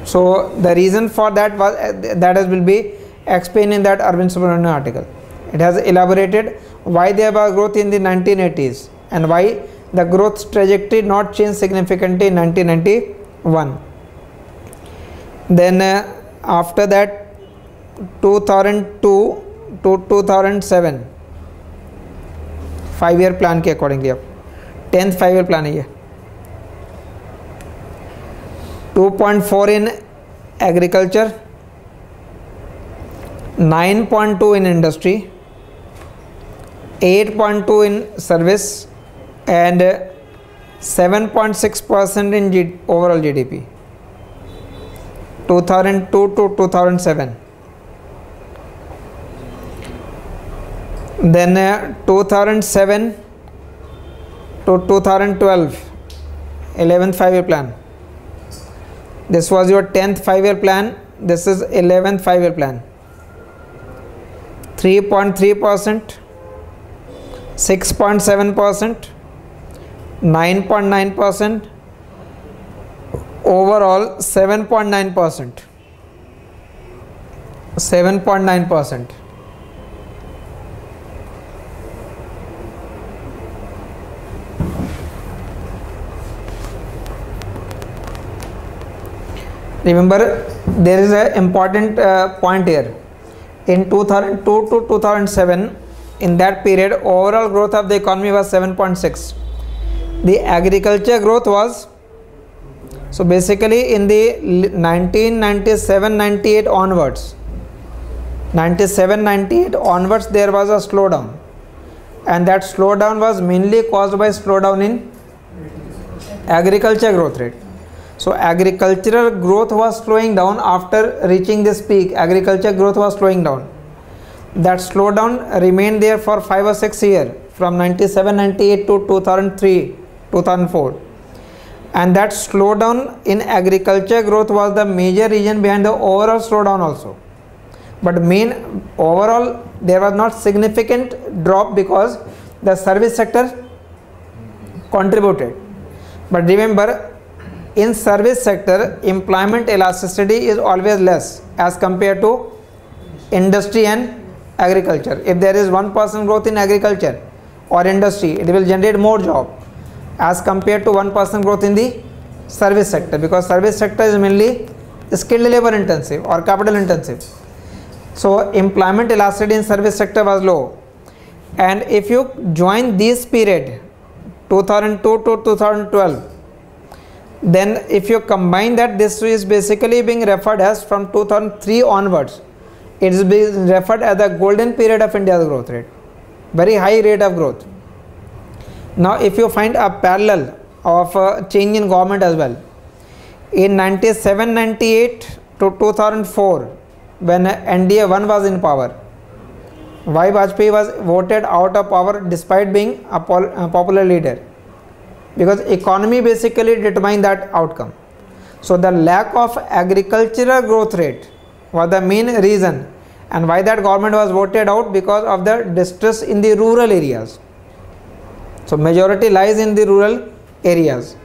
So the reason for that was will be explained in that Arvind Subramanian article. It has elaborated why there was growth in the 1980s and why the growth trajectory not changed significantly in 1991. Then after that, 2002 to 2007 5-year plan के accordingly अब 10th 5-year plan है ये. 2.4 in agriculture, 9.2 in industry, 8.2 in service, and 7.6% in overall GDP, 2002 to 2007. Then 2007 to 2012, 11th 5-year plan. This was your 10th 5-year plan. This is 11th 5-year plan. 3.3%, 6.7%, 9.9%, overall 7.9%. 7.9%. Remember, there is an important point here. In 2002 to 2007, in that period, overall growth of the economy was 7.6. The agriculture growth was, so basically in the 1997-98 onwards, 97-98 onwards, there was a slowdown, and that slowdown was mainly caused by slowdown in agriculture growth rate. So agricultural growth was slowing down after reaching this peak. Agriculture growth was slowing down. That slowdown remained there for 5 or 6 years, from 97-98 to 2003-2004. And that slowdown in agriculture growth was the major reason behind the overall slowdown also. But main overall there was not significant drop because the service sector contributed. But remember, in service sector, employment elasticity is always less as compared to industry and agriculture. If there is 1% growth in agriculture or industry, it will generate more job as compared to 1% growth in the service sector, because service sector is mainly skilled labor intensive or capital intensive. So employment elasticity in service sector was low. And if you join this period 2002 to 2012, then if you combine that, this is basically being referred as from 2003 onwards. It is being referred as the golden period of India's growth rate. Very high rate of growth. Now if you find a parallel of change in government as well, in 97-98 to 2004, when NDA 1 was in power, Y. Vajpayee was voted out of power despite being a popular leader, because economy basically determined that outcome. So the lack of agricultural growth rate was the main reason, and why that government was voted out, because of the distress in the rural areas. So majority lies in the rural areas.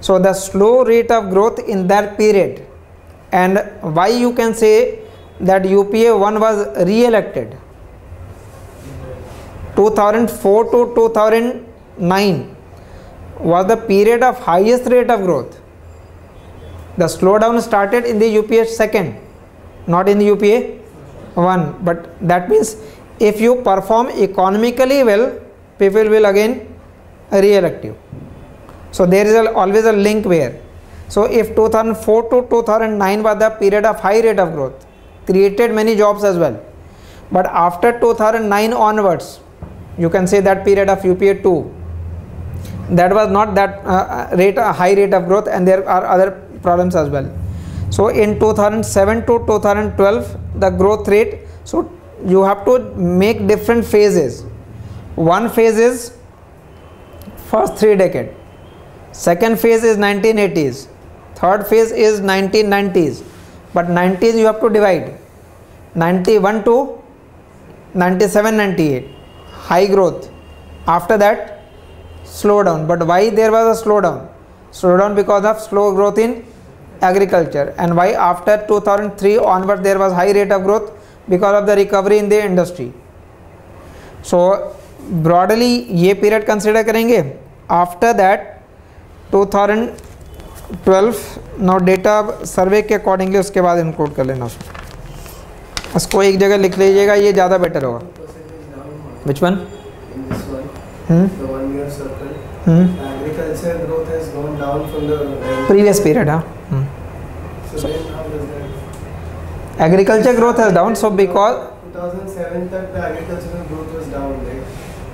So the slow rate of growth in that period, and why you can say that UPA 1 was re-elected. 2004 to 2009 was the period of highest rate of growth. The slowdown started in the UPA 2nd, not in the UPA 1. But that means if you perform economically well, people will again re-elect you. So there is always a link there. So if 2004 to 2009 was the period of high rate of growth, created many jobs as well. But after 2009 onwards, you can say that period of UPA 2, that was not that high rate of growth, and there are other problems as well. So in 2007 to 2012, the growth rate, so you have to make different phases. One phase is first 3 decades, second phase is 1980s, third phase is 1990s, but 90s you have to divide. 91 to 97-98, high growth. After that, slowdown. But why there was a slowdown? Slowdown because of slow growth in agriculture. And why after 2003 onward there was high rate of growth? Because of the recovery in the industry. So broadly ये period consider करेंगे. After that 2012, now data survey के accordingly उसके बाद include कर लेना उसको एक जगह लिख लीजिएगा, ये ज़्यादा better होगा. Which one? The 1 year circle. Agriculture growth has gone down from the previous period. So then how does that? Agriculture growth has down. So because 2007 तक the agricultural growth was down, right?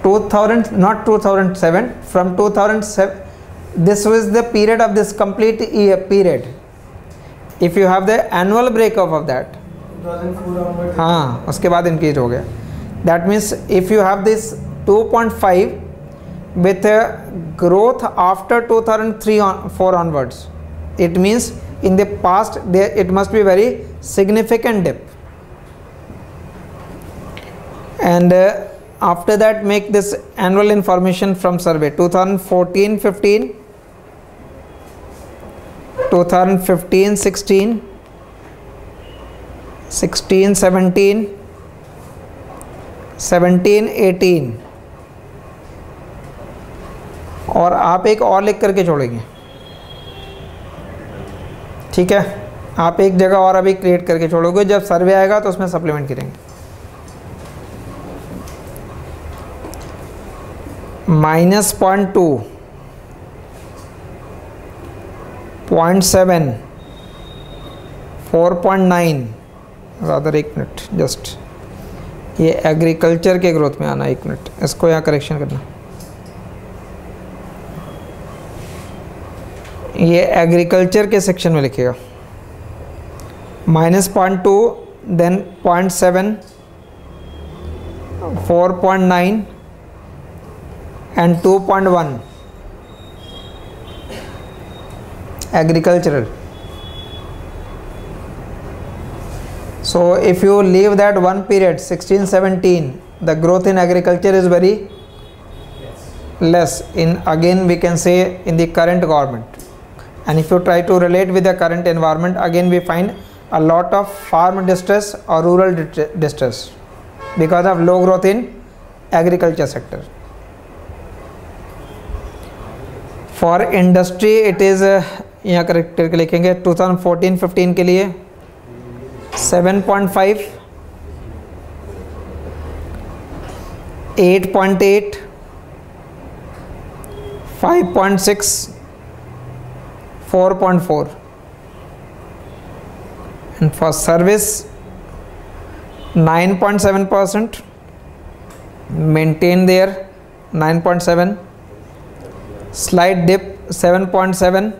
2000, not 2007, from 2007 this was the period of this complete year period. If you have the annual breakup of that, 2004 onwards. हाँ उसके बाद increase हो गया. That means if you have this 2.5 with growth after 2003-4 onwards, it means in the past there it must be very significant dip, and after that make this annual information from survey 2014-15, 2015-16, 16-17, 17-18, और आप एक और लिख करके छोड़ेंगे, ठीक है. आप एक जगह और अभी क्रिएट करके छोड़ोगे, जब सर्वे आएगा तो उसमें सप्लीमेंट करेंगे. -0.2, 0.7, 4.9, रादर एक मिनट जस्ट, ये एग्रीकल्चर के ग्रोथ में आना, एक मिनट इसको यहाँ करेक्शन करना. ये एग्रीकल्चर के सेक्शन में लिखेगा. -0.2, then 0.7, 4.9 and 2.1 agricultural. So if you leave that one period 16-17, the growth in agriculture is very less in, again we can say, in the current government. And if you try to relate with the current environment, again we find a lot of farm distress or rural distress because of low growth in agriculture sector. For industry it is यहाँ correct करके लिखेंगे 2014-15 के लिए 7.5, 8.8, 5.6, 4.4, and for service 9.7%, maintain there 9.7, slight dip 7.7,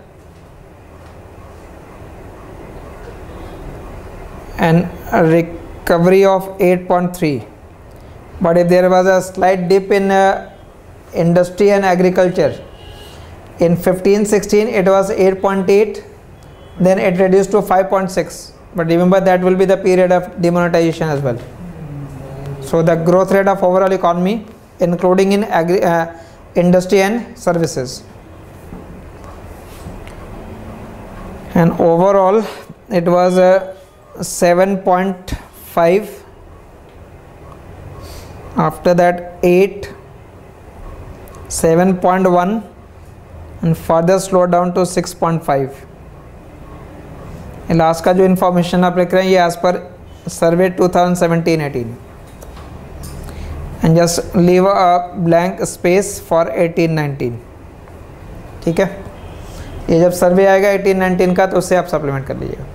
and a recovery of 8.3. But if there was a slight dip in industry and agriculture, in 15-16 it was 8.8, then it reduced to 5.6. But remember that will be the period of demonetization as well. So the growth rate of overall economy, including in industry and services, and overall it was 7.5, after that 8, 7.1, and further slow down to 6.5. Last का जो information आप लिख रहे हैं ये एज पर survey 2017-18, and just leave a blank space for 18-19. ठीक है, ये जब सर्वे आएगा 18-19 का तो उससे आप सप्लीमेंट कर लीजिएगा.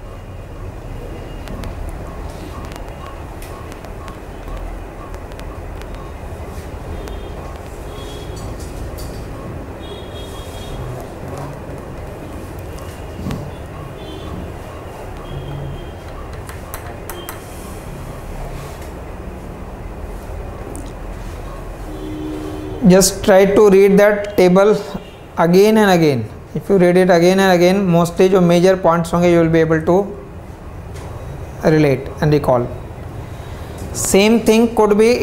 Just try to read that table again and again. If you read it again and again, mostly जो major points होंगे you will be able to relate and recall. Same thing could be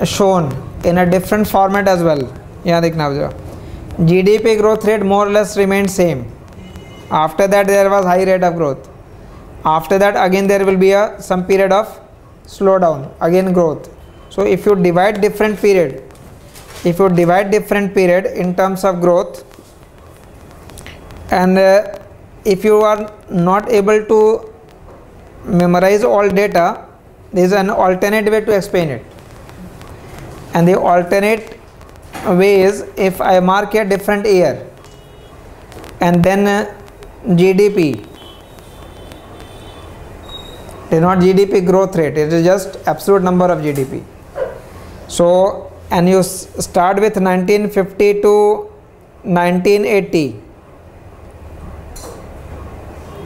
shown in a different format as well. यहाँ देखना होगा, GDP growth rate more or less remained same. After that there was high rate of growth. After that again there will be some period of slowdown, again growth. So if you divide different period, in terms of growth, and if you are not able to memorize all data, there is an alternate way to explain it. And the alternate way is, if I mark a different year and then GDP, it is not GDP growth rate, it is just absolute number of GDP. So and you start with 1950 to 1980,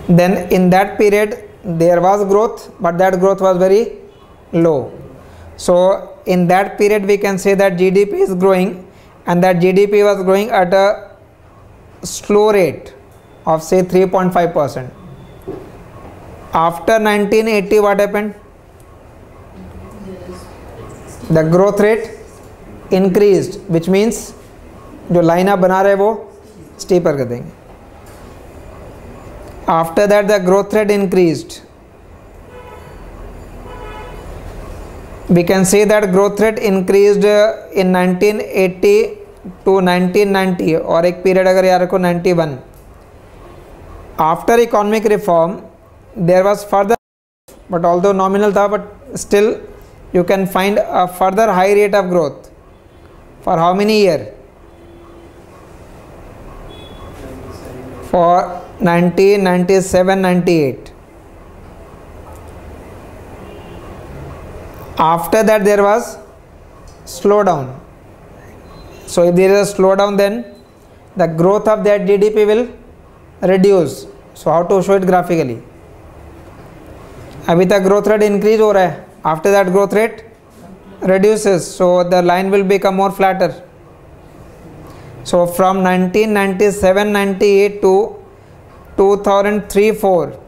then in that period there was growth, but that growth was very low. So in that period we can say that GDP is growing, and that GDP was growing at a slow rate of say 3.5%. After 1980 what happened? The growth rate increased, which means जो line आप बना रहे वो steeper कर देंगे. After that the growth rate increased. We can say that growth rate increased in 1980 to 1990, और एक period अगर याद रखो 91. After economic reform there was further, but although nominal था, but still you can find a further high rate of growth. For how many year? For 1997-98. After that there was slowdown. So if there is a slowdown, then the growth of that GDP will reduce. So how to show it graphically? अभी तक growth rate increase हो रहा है. After that growth rate reduces, so the line will become more flatter. So from 1997-98 to 2003-04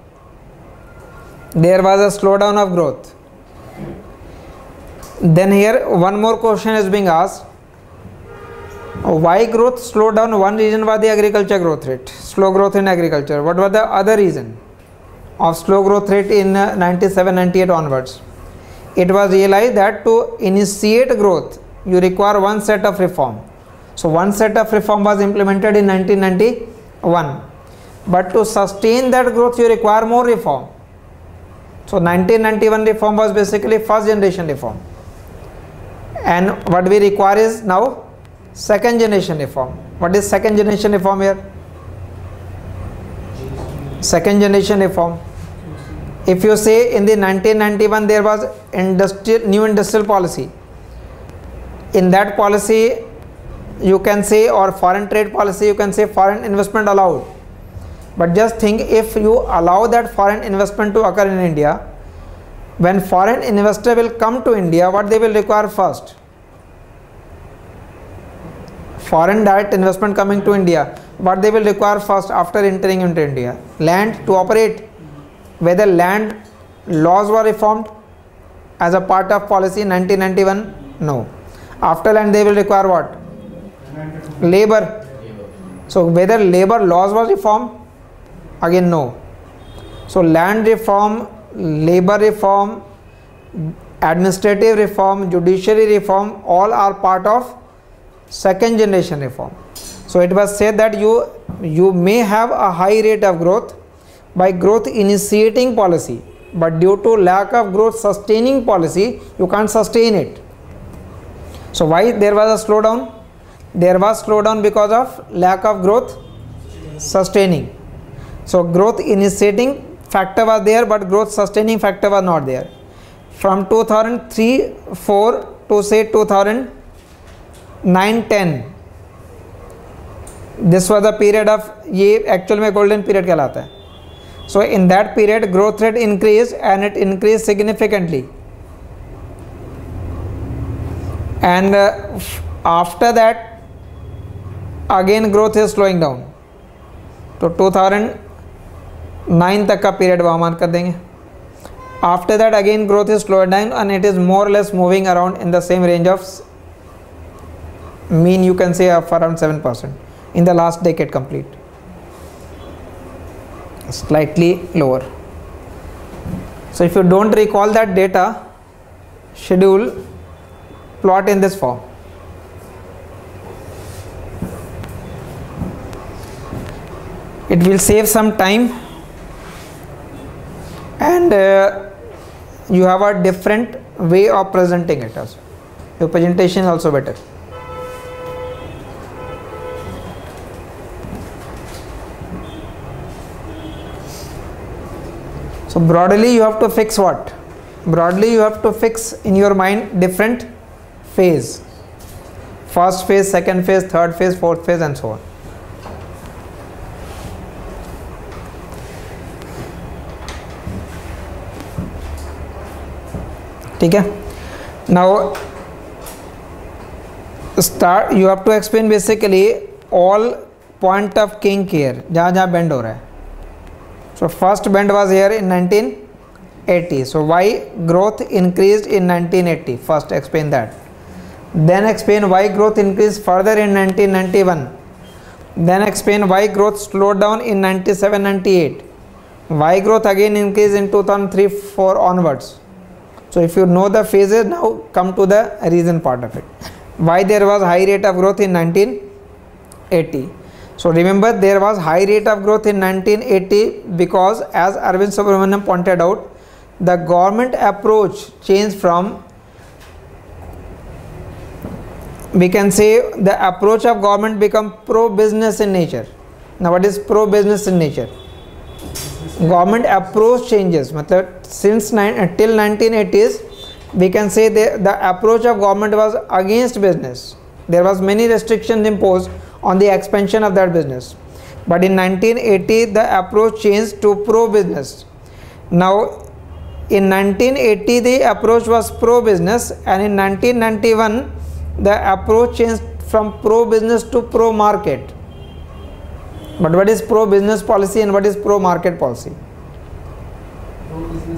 there was a slowdown of growth. Then here one more question is being asked, why growth slowed down? One reason was the agriculture growth rate, slow growth in agriculture. What was the other reason of slow growth rate in 97-98 onwards? It was realized that to initiate growth you require one set of reform. So one set of reform was implemented in 1991, but to sustain that growth you require more reform. So 1991 reform was basically first generation reform, and what we require is now second generation reform. What is second generation reform here? Second generation reform. If you say in the 1991 there was new industrial policy, in that policy you can say, or foreign trade policy, you can say foreign investment allowed. But just think, if you allow that foreign investment to occur in India, when foreign investor will come to India, what they will require first? Foreign direct investment coming to India, what they will require first after entering into India? Land to operate. Whether land laws were reformed as a part of policy in 1991? No. After land they will require what? Labor. So whether labor laws was reformed? Again no. So land reform, labor reform, administrative reform, judiciary reform, all are part of second generation reform. So it was said that you may have a high rate of growth by growth initiating policy, but due to lack of growth sustaining policy you can't sustain it. So why there was a slowdown? There was slowdown because of lack of growth sustaining. So growth initiating factor was there, but growth sustaining factor was not there. From 2003-04 to say 2009-10, this was the period of, ये actual में golden period कहलाता है. So in that period growth rate increased, and it increased significantly, and after that again growth is slowing down. तो 2009 तक का period वो मान कर देंगे. After that again growth is slowed down, and it is more or less moving around in the same range of mean, you can say, of around 7% in the last decade complete, slightly lower. So if you don't recall that data, schedule, plot in this form. It will save some time, and you have a different way of presenting it also. Your presentation is also better. So broadly you have to fix what? Broadly you have to fix in your mind different phase. First phase, second phase, third phase, fourth phase, and so on. ठीक है. Now start, you have to explain basically all point of kink here, जहाँ जहाँ bend हो रहा है. So first bend was here in 1980. So why growth increased in 1980? First explain that. Then explain why growth increased further in 1991. Then explain why growth slowed down in 97-98. Why growth again increased in 2003-4 onwards. So if you know the phases, now come to the reason part of it. Why there was high rate of growth in 1980. So remember, there was high rate of growth in 1980 because, as Arvind Subramanian pointed out, the government approach changed from, we can say, the approach of government become pro-business in nature. Now what is pro-business in nature? Government approach changes. Matlab, since till 1980s, we can say the approach of government was against business. There was many restrictions imposed on the expansion of that business. But in 1980, the approach changed to pro-business. Now, in 1980, the approach was pro-business, and in 1991, the approach changed from pro-business to pro-market. But what is pro-business policy and what is pro-market policy?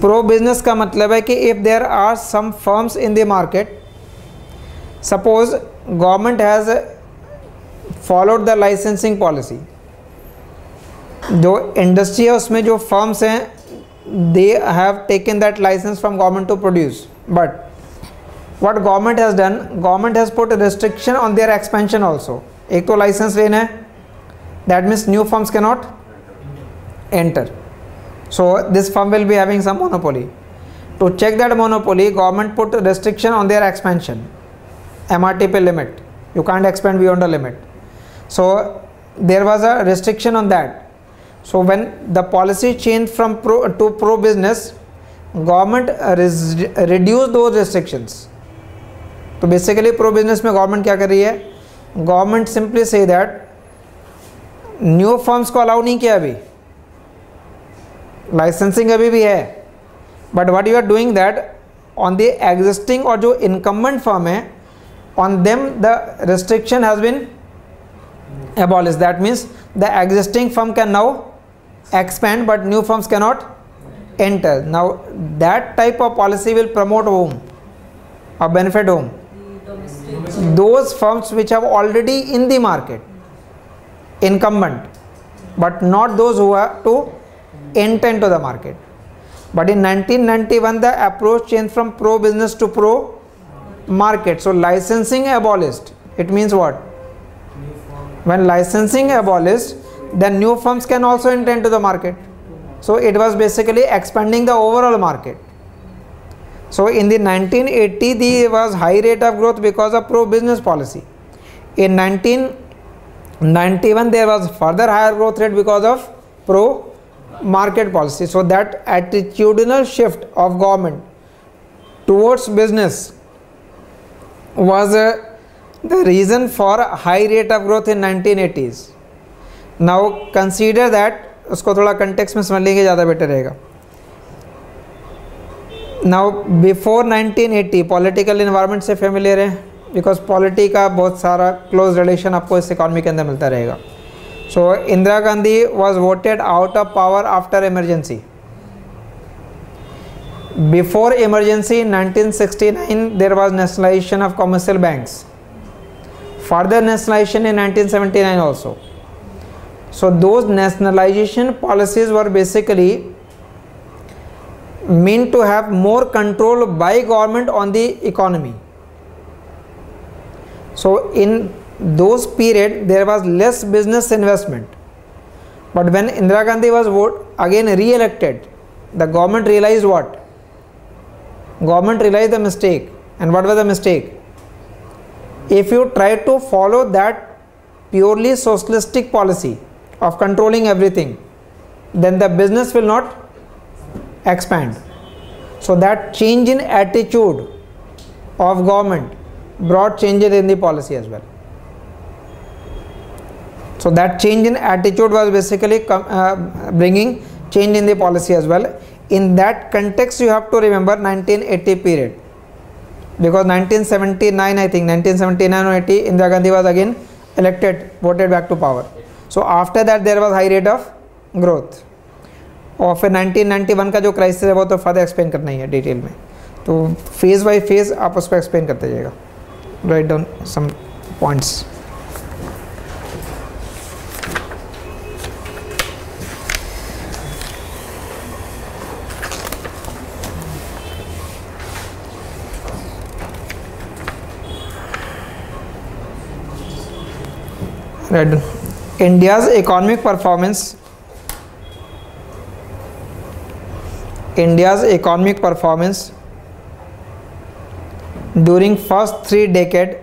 Pro-business का मतलब है कि if there are some firms in the market, suppose government has followed the licensing policy. जो industry है उसमें जो firms हैं, they have taken that license from government to produce. But what government has done, government has put a restriction on their expansion also. एक तो license लेना है, that means new firms cannot enter. So this firm will be having some monopoly. To check that monopoly, government put a restriction on their expansion. MRTP limit. You can't expand beyond a limit. So there was a restriction on that. So when the policy changed from pro to pro business, government reduced those restrictions. So basically pro business में government क्या कर रही है? Government simply say that new firms को allow नहीं किया, अभी licensing अभी भी है, but what you are doing that on the existing और जो इनकम्बेंट फर्म है, on them the restriction has been abolished. That means the existing firm can now expand but new firms cannot enter. Now that type of policy will promote whom or benefit whom? Those firms which have already in the market, incumbent, but not those who are to enter into the market. But in 1991 the approach changed from pro business to pro market. So licensing abolished. It means what? When licensing abolished, then new firms can also enter into the market. So it was basically expanding the overall market. So in the 1980 there was high rate of growth because of pro business policy. In 1991 there was further higher growth rate because of pro market policy. So that attitudinal shift of government towards business was the reason for high rate of growth in 1980s. Now consider that, उसको थोड़ा context में समझ लेंगे ज़्यादा better रहेगा. Now before 1980 political environment से familiar है, because polity का बहुत सारा close relation आपको इस economy के अंदर मिलता रहेगा. So Indira Gandhi was voted out of power after emergency. Before emergency in 1969 there was nationalization of commercial banks. Further nationalization in 1979 also. So those nationalization policies were basically meant to have more control by government on the economy. So in those period there was less business investment. But when Indira Gandhi was again re-elected, the government realized what? Government realized the mistake. And what was the mistake? If you try to follow that purely socialistic policy of controlling everything, then the business will not expand. So that change in attitude of government brought changes in the policy as well. So that change in attitude was basically bringing change in the policy as well. In that context you have to remember 1980 period. because 1979, I think 1979 or 80, Indira Gandhi was again elected, voted back to power. So after that there was high rate of growth. और फिर 1991 का जो crisis है वो तो further explain करना ही है detail में, तो फेज़ बाय फेज़ आप उस पर एक्सप्लेन करते जाइएगा. Write down some points. Right. India's economic performance during first three decade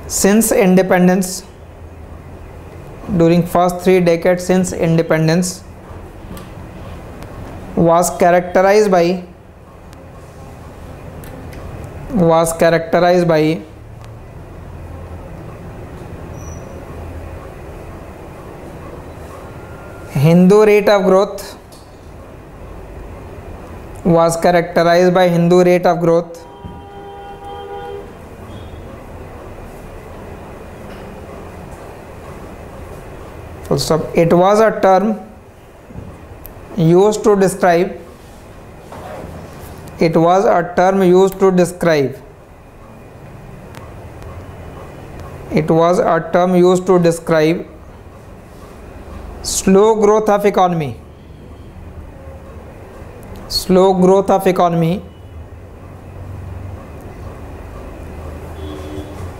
since independence was characterized by Hindu rate of growth, full stop. It was a term used to describe slow growth of economy,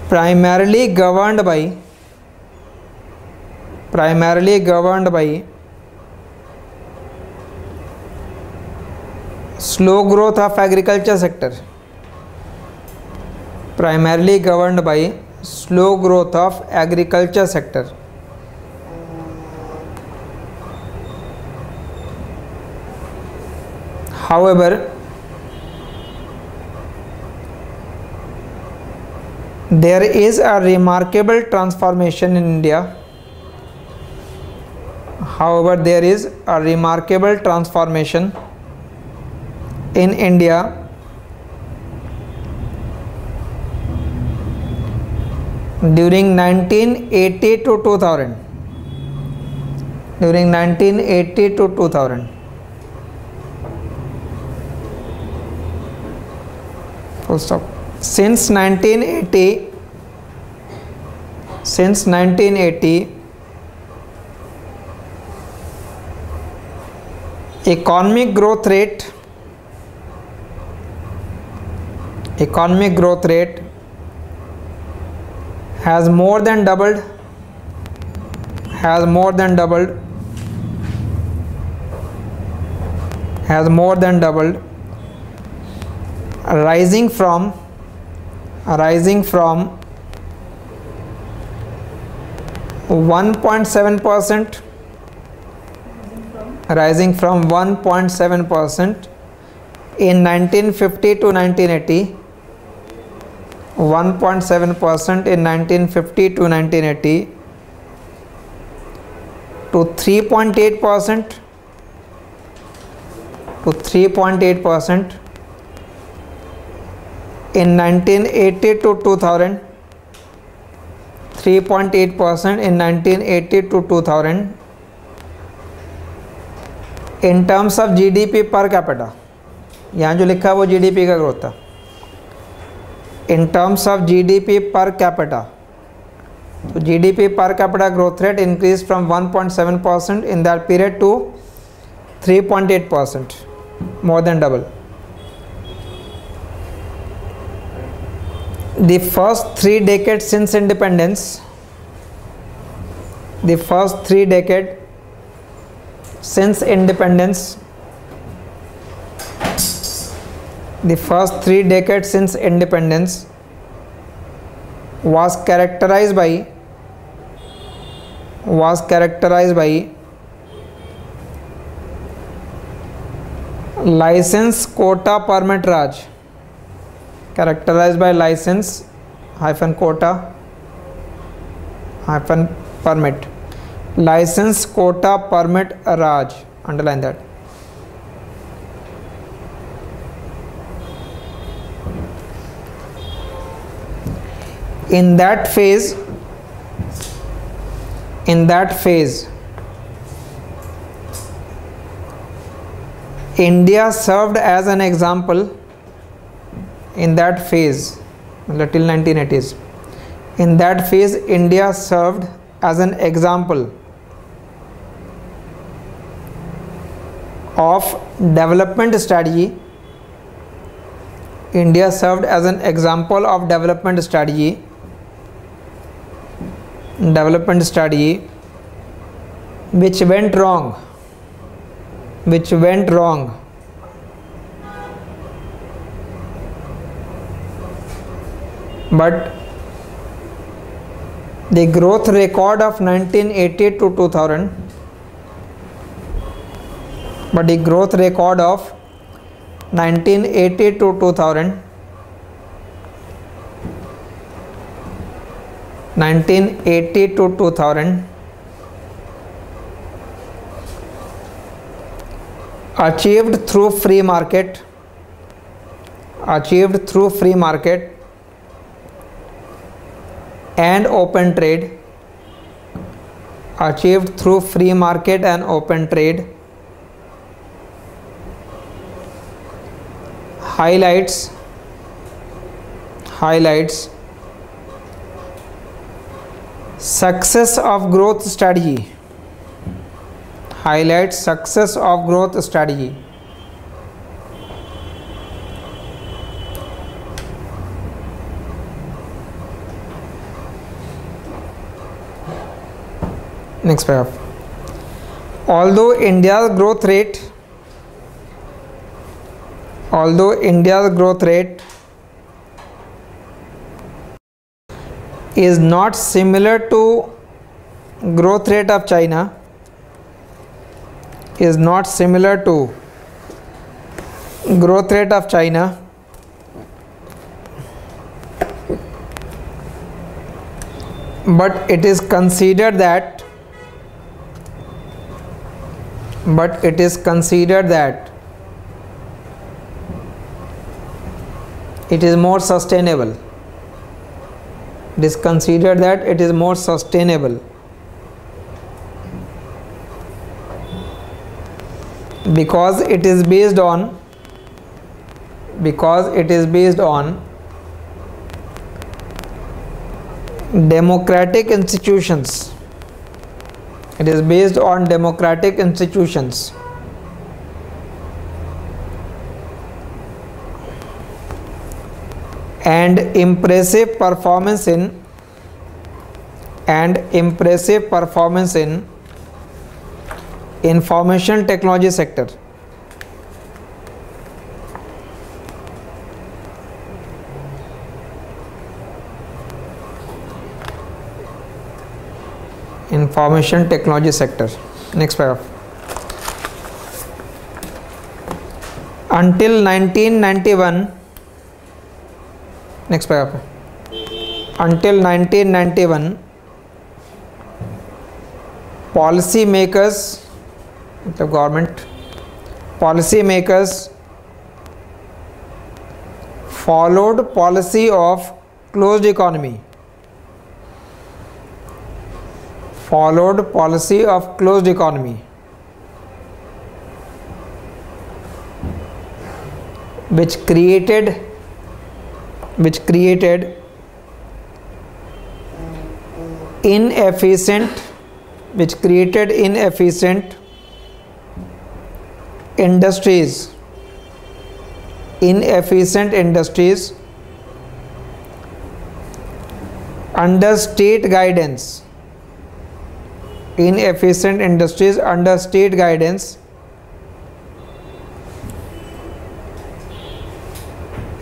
primarily governed by slow growth of agriculture sector, However, there is a remarkable transformation in India. During 1980 to 2000. Full stop. Since 1980, economic growth rate has more than doubled, rising from 1.7% in 1950 to 1980, 1.7% in 1950 to 1980 to 3.8% in 1980 to 2000, 3.8% in 1980 to 2000 in terms of GDP per capita. यहाँ जो लिखा है वो GDP का growth था. In terms of GDP per capita, so GDP per capita growth rate increased from 1.7% in that period to 3.8%, more than double. The first 3 decades since independence, was characterized by license quota permit Raj, hyphen permit, license, quota, permit, Raj, underline that. In that phase, India served as an example. In that phase, till 1980s, in that phase, India served as an example of development strategy. India served as an example of development strategy which went wrong, but the growth record of 1980 to 2000, but the growth record of 1980 to 2000, 1980 to 2000 achieved through free market, and open trade, achieved through free market and open trade, highlights success of growth strategy, highlights success of growth strategy. Next paragraph. Although India's growth rate is not similar to growth rate of China, but it is considered that it is more sustainable. It is considered that it is more sustainable because it is based on democratic institutions. It is based on democratic institutions. And impressive performance in information technology sector. Information technology sector. Next paragraph. Until 1991, next paragraph. Until 1991, policymakers, the government, policymakers followed policy of closed economy. Which created inefficient industries, under state guidance,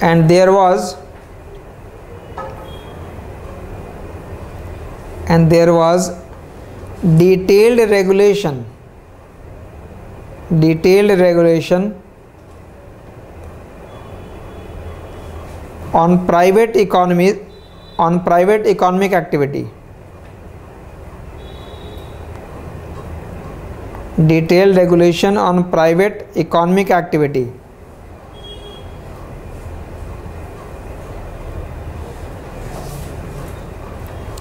and there was detailed regulation on private economic activity. detailed regulation on private economic activity.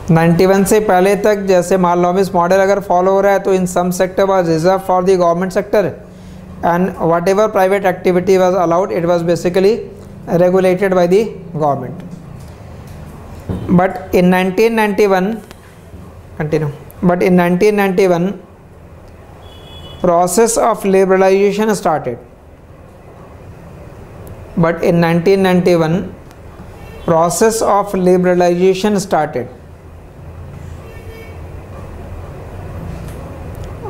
(91) से पहले तक जैसे मार्लोमिस model अगर follow हो रहा है तो in some sector was reserve for the government sector and whatever private activity was allowed it was basically regulated by the government. But in 1991 process of liberalization started. Process of liberalization started.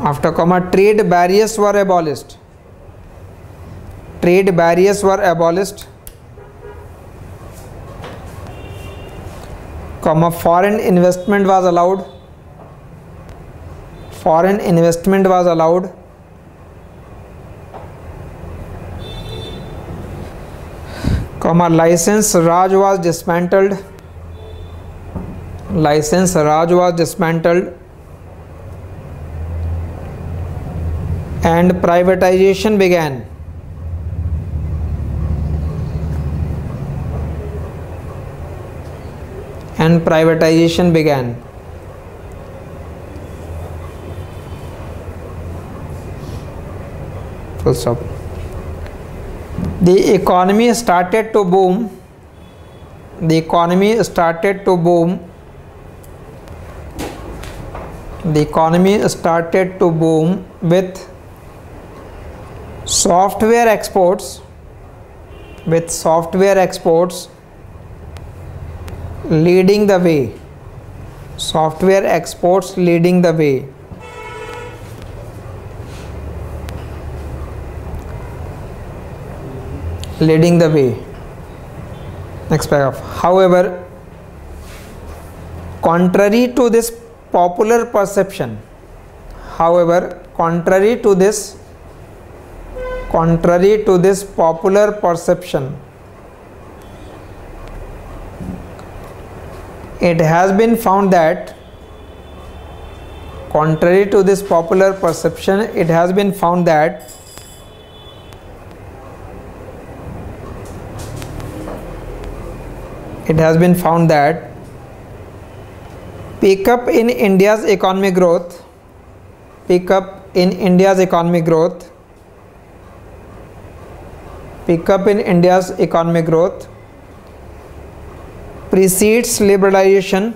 After trade barriers were abolished. Foreign investment was allowed. License Raj was dismantled. And privatization began. Full stop. The economy started to boom. With software exports. Leading the way. Next paragraph. However, contrary to this popular perception, it has been found that pickup in India's economic growth precedes liberalization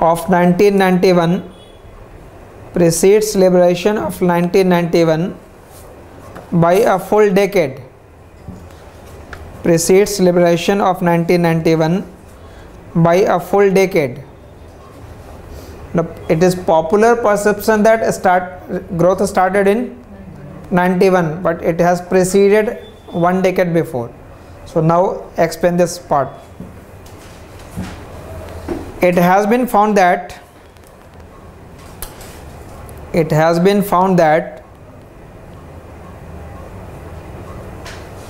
of 1991 by a full decade. It is popular perception that growth started in 91, but it has preceded 1 decade before. So now explain this part. It has been found that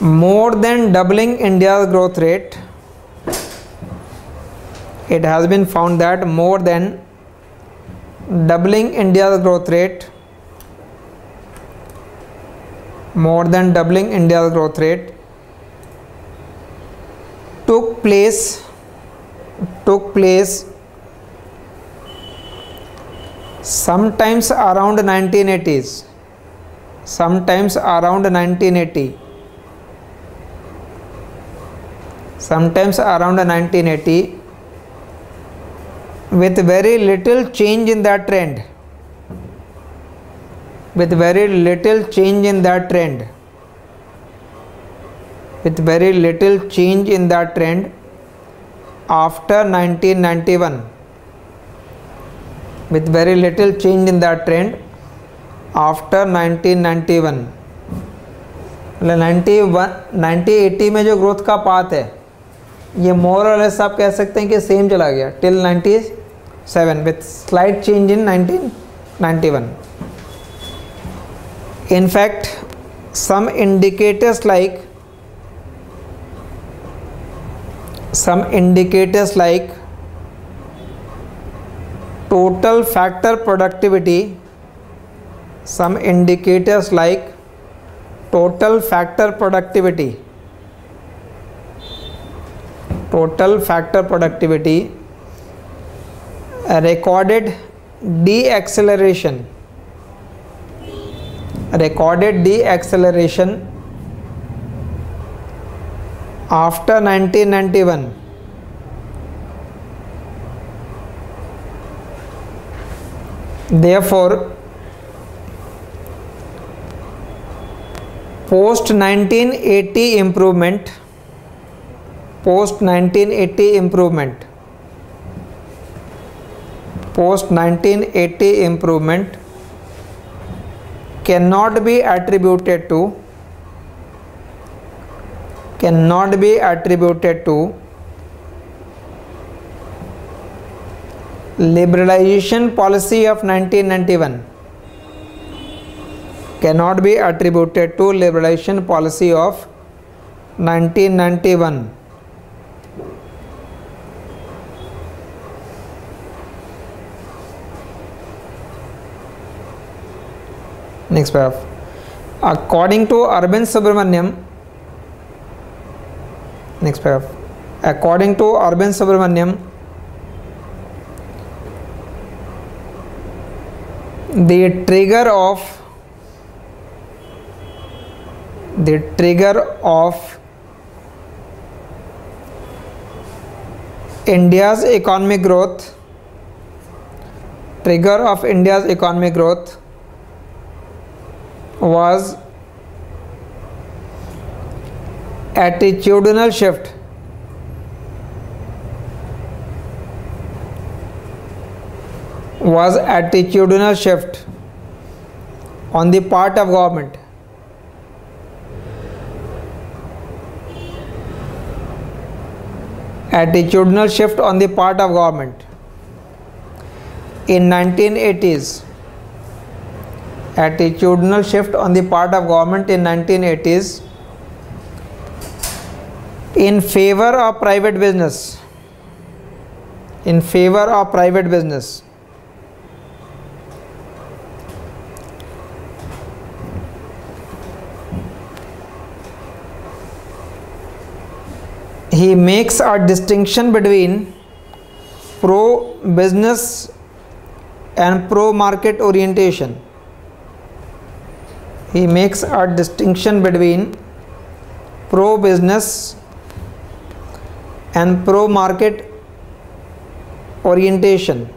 more than doubling India's growth rate. Took place sometimes around 1980s. With very little change in that trend. After 1991. 1980 में जो growth का path है ये मोर और less आप कह सकते हैं कि सेम चला गया till 97 with slight change in 1991. In fact, some indicators like 2 total factor productivity, some indicators like total factor productivity, recorded deceleration after 1991. Therefore, post 1980 improvement cannot be attributed to liberalization policy of 1991. Cannot be attributed to liberalization policy of 1991. Next paragraph. According to Arvind Subramanian, the trigger of India's economic growth was attitudinal shift on the part of government. In 1980s. Attitudinal shift on the part of government in 1980s in favor of private business. He makes a distinction between pro-business and pro-market orientation. He makes a distinction between pro-business and pro-market orientation.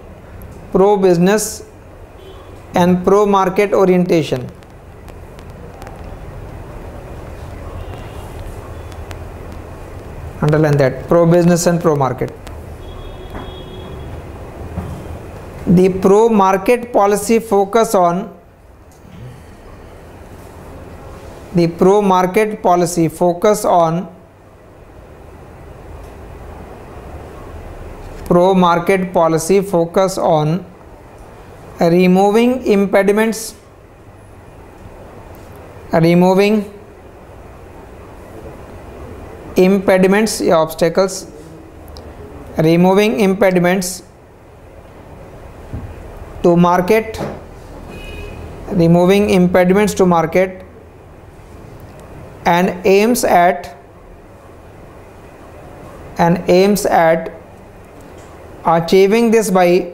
Underline that, pro-business and pro-market. The pro-market policy focus on removing impediments, obstacles, to market, and aims at achieving this by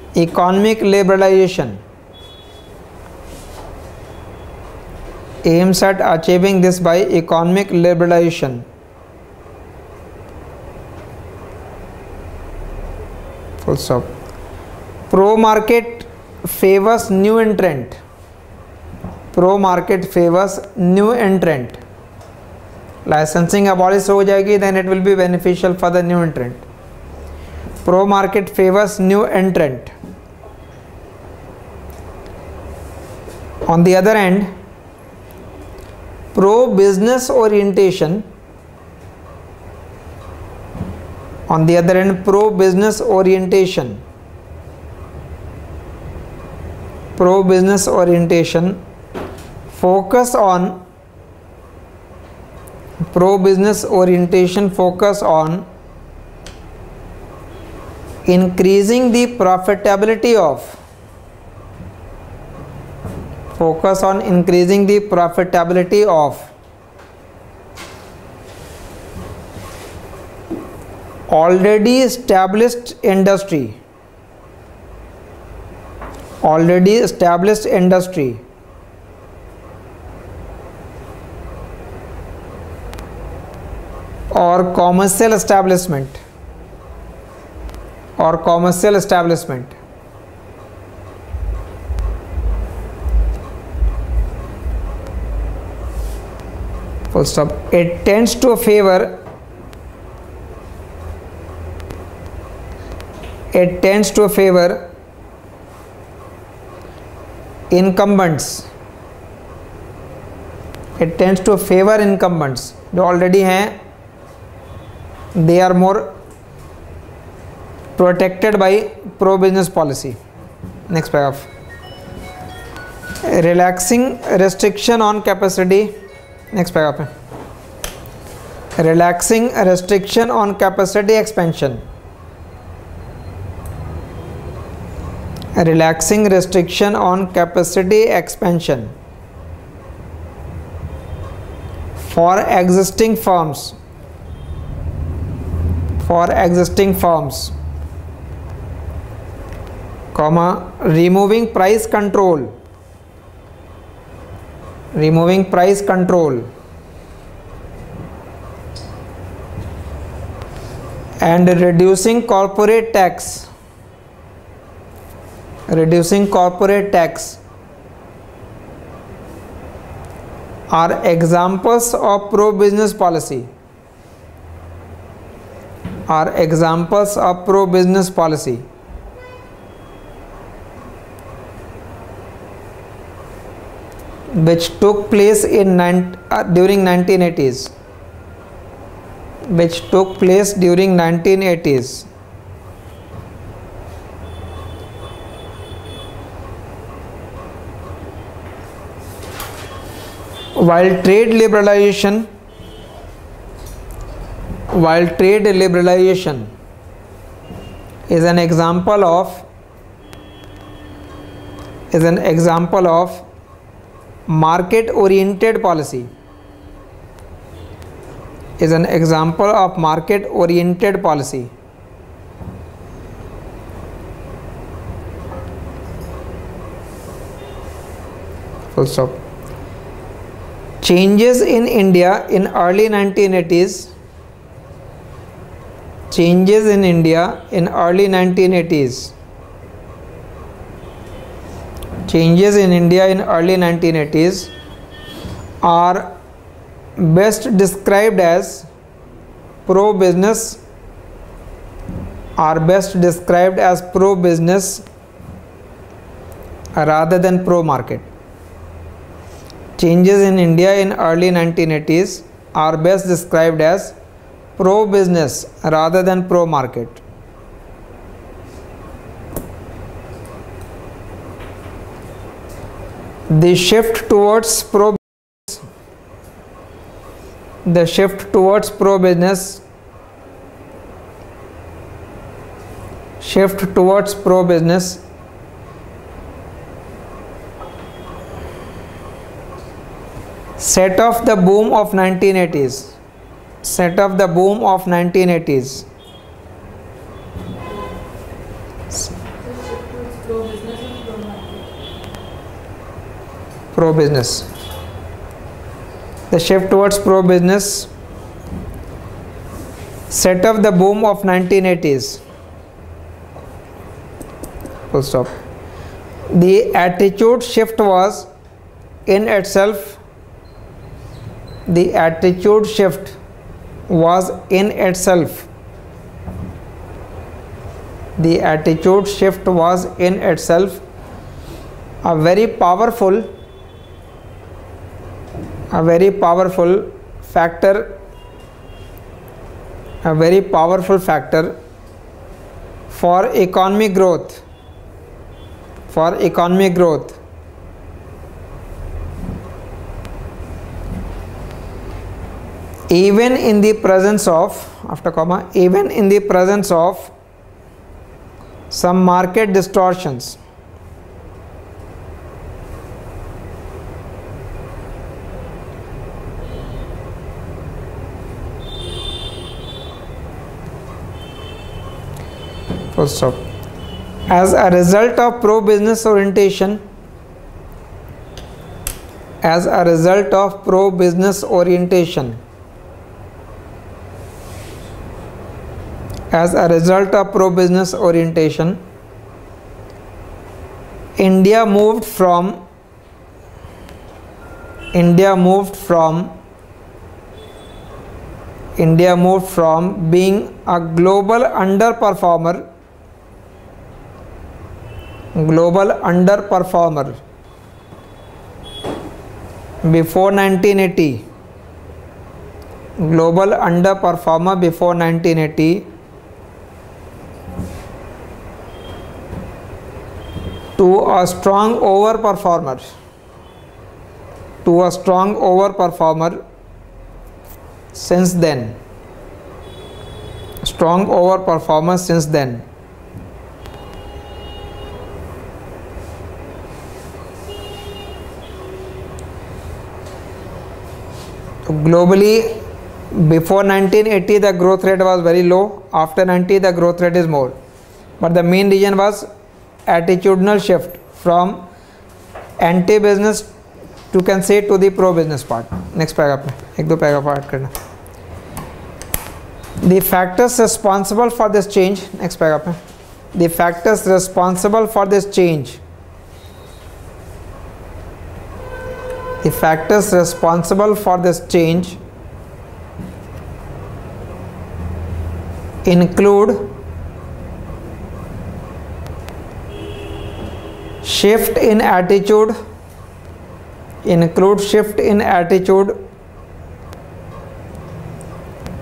economic liberalization. Full stop. Pro-market favors new entrant. Licensing abolish हो जाएगी, then it will be beneficial for the new entrant. Pro-market favors new entrant. On the other hand, pro-business orientation focus on pro-business orientation focus on increasing the profitability of already established industry or commercial establishment full stop. It tends to favor incumbents. जो already हैं, they are more protected by pro-business policy. Next paragraph. Relaxing restriction on capacity. Next paragraph. Relaxing restriction on capacity expansion. Relaxing restriction on capacity expansion for existing firms, comma, removing price control and reducing corporate tax are examples of pro-business policy. Which took place during 1980s. While trade liberalization is an example of market oriented policy, full stop. Changes in India in early 1980s. Are best described as pro-business. Rather than pro-market. Changes in India in early 1980s are best described as pro-business rather than pro-market. The shift towards pro-business set off the boom of 1980s. Pro-business. The shift towards pro-business set off the boom of 1980s. Full stop. The attitude shift was in itself a very powerful factor for economic growth. even in the presence of, after comma, even in the presence of some market distortions, full stop. As a result of pro-business orientation, as a result of pro-business orientation, as a result of pro-business orientation, India moved from being a global underperformer before 1980, global underperformer before 1980, to a strong overperformer since then. Strong overperformer since then. Globally, before 1980 the growth rate was very low. After 90 the growth rate is more. But the main reason was attitudinal shift from anti-business, you can say, to the pro-business part. Next paragraph, ek do paragraph add karna. The factors responsible for this change. Next paragraph. The factors responsible for this change. The factors responsible for this change include shift in attitude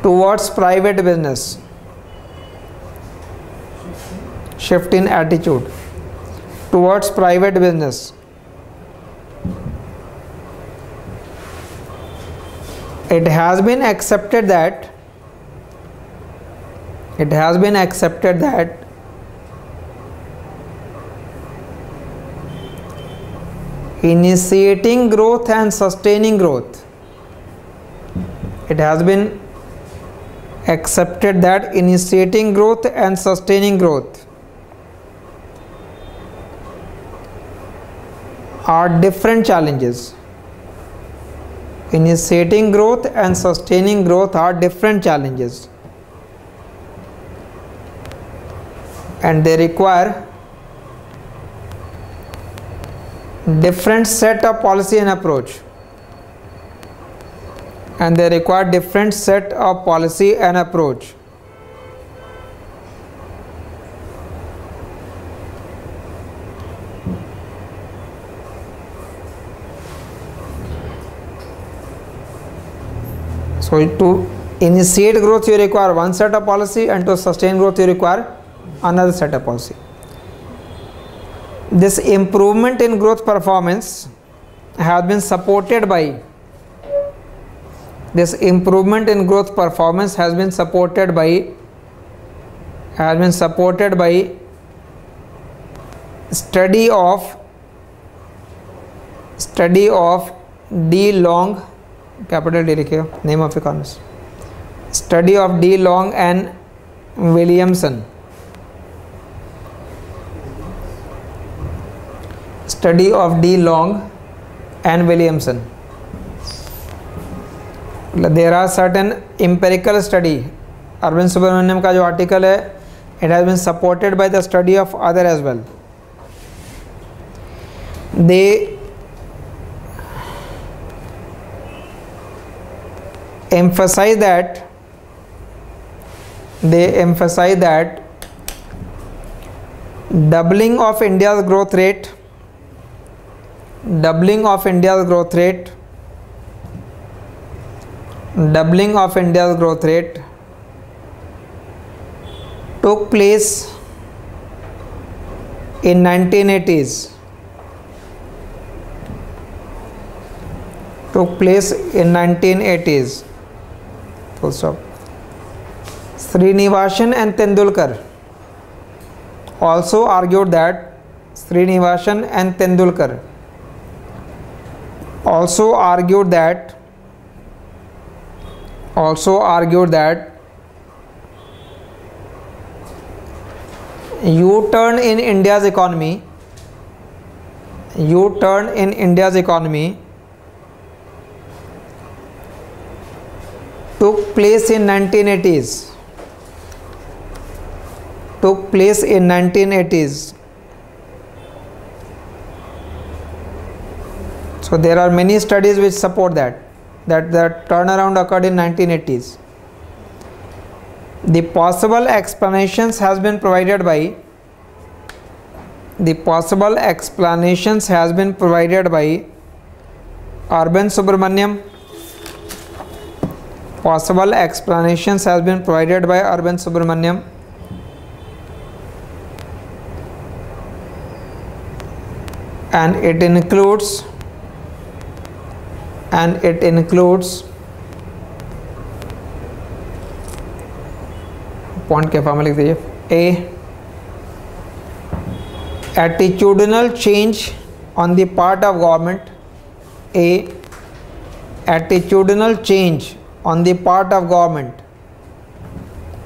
towards private business. Shift in attitude towards private business. It has been accepted that initiating growth and sustaining growth. It has been accepted that initiating growth and sustaining growth are different challenges. Initiating growth and sustaining growth are different challenges, and they require different set of policy and approach. So to initiate growth you require one set of policy, and to sustain growth you require another set of policy. This improvement in growth performance has been supported by study of D. Long, capital D लिखिए, name of economist, study of D. Long and Williamson. Study of D. Long and Williamson. There are certain empirical study. Arvind Subramanian का जो article है, it has been supported by the study of other as well. They emphasize that doubling of India's growth rate took place in 1980s. Full stop. Srinivasan and Tendulkar also argued that also argued that U-turn in India's economy took place in 1980s. So there are many studies which support that the turnaround occurred in 1980s. The possible explanations has been provided by Urban Subramaniam. And it includes point के form में लिख दीजिए. A, attitudinal change on the part of government.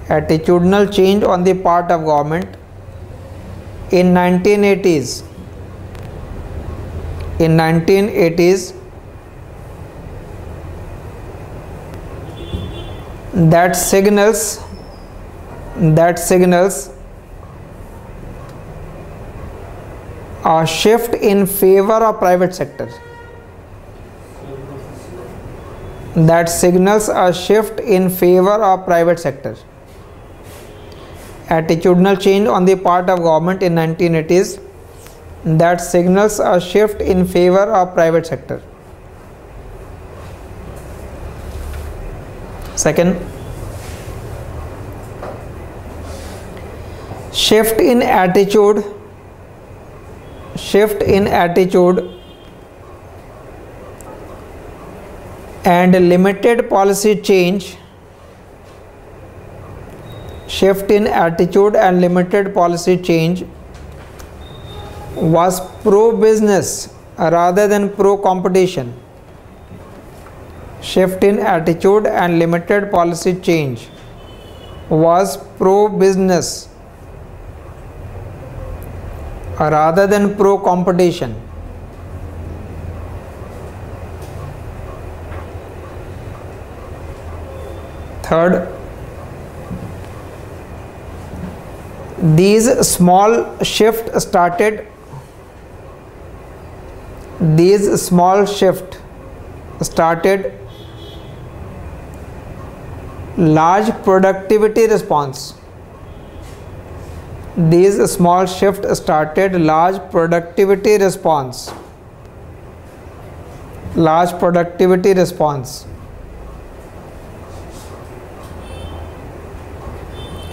Attitudinal change on the part of government in 1980s. That signals a shift in favor of private sector. Attitudinal change on the part of government in 1980s that signals a shift in favor of private sector. Second, shift in attitude and limited policy change was pro-business rather than pro-competition. Shift in attitude and limited policy change was pro-business rather than pro-competition. Third, these small shift started large productivity response. These small shifts started large productivity response.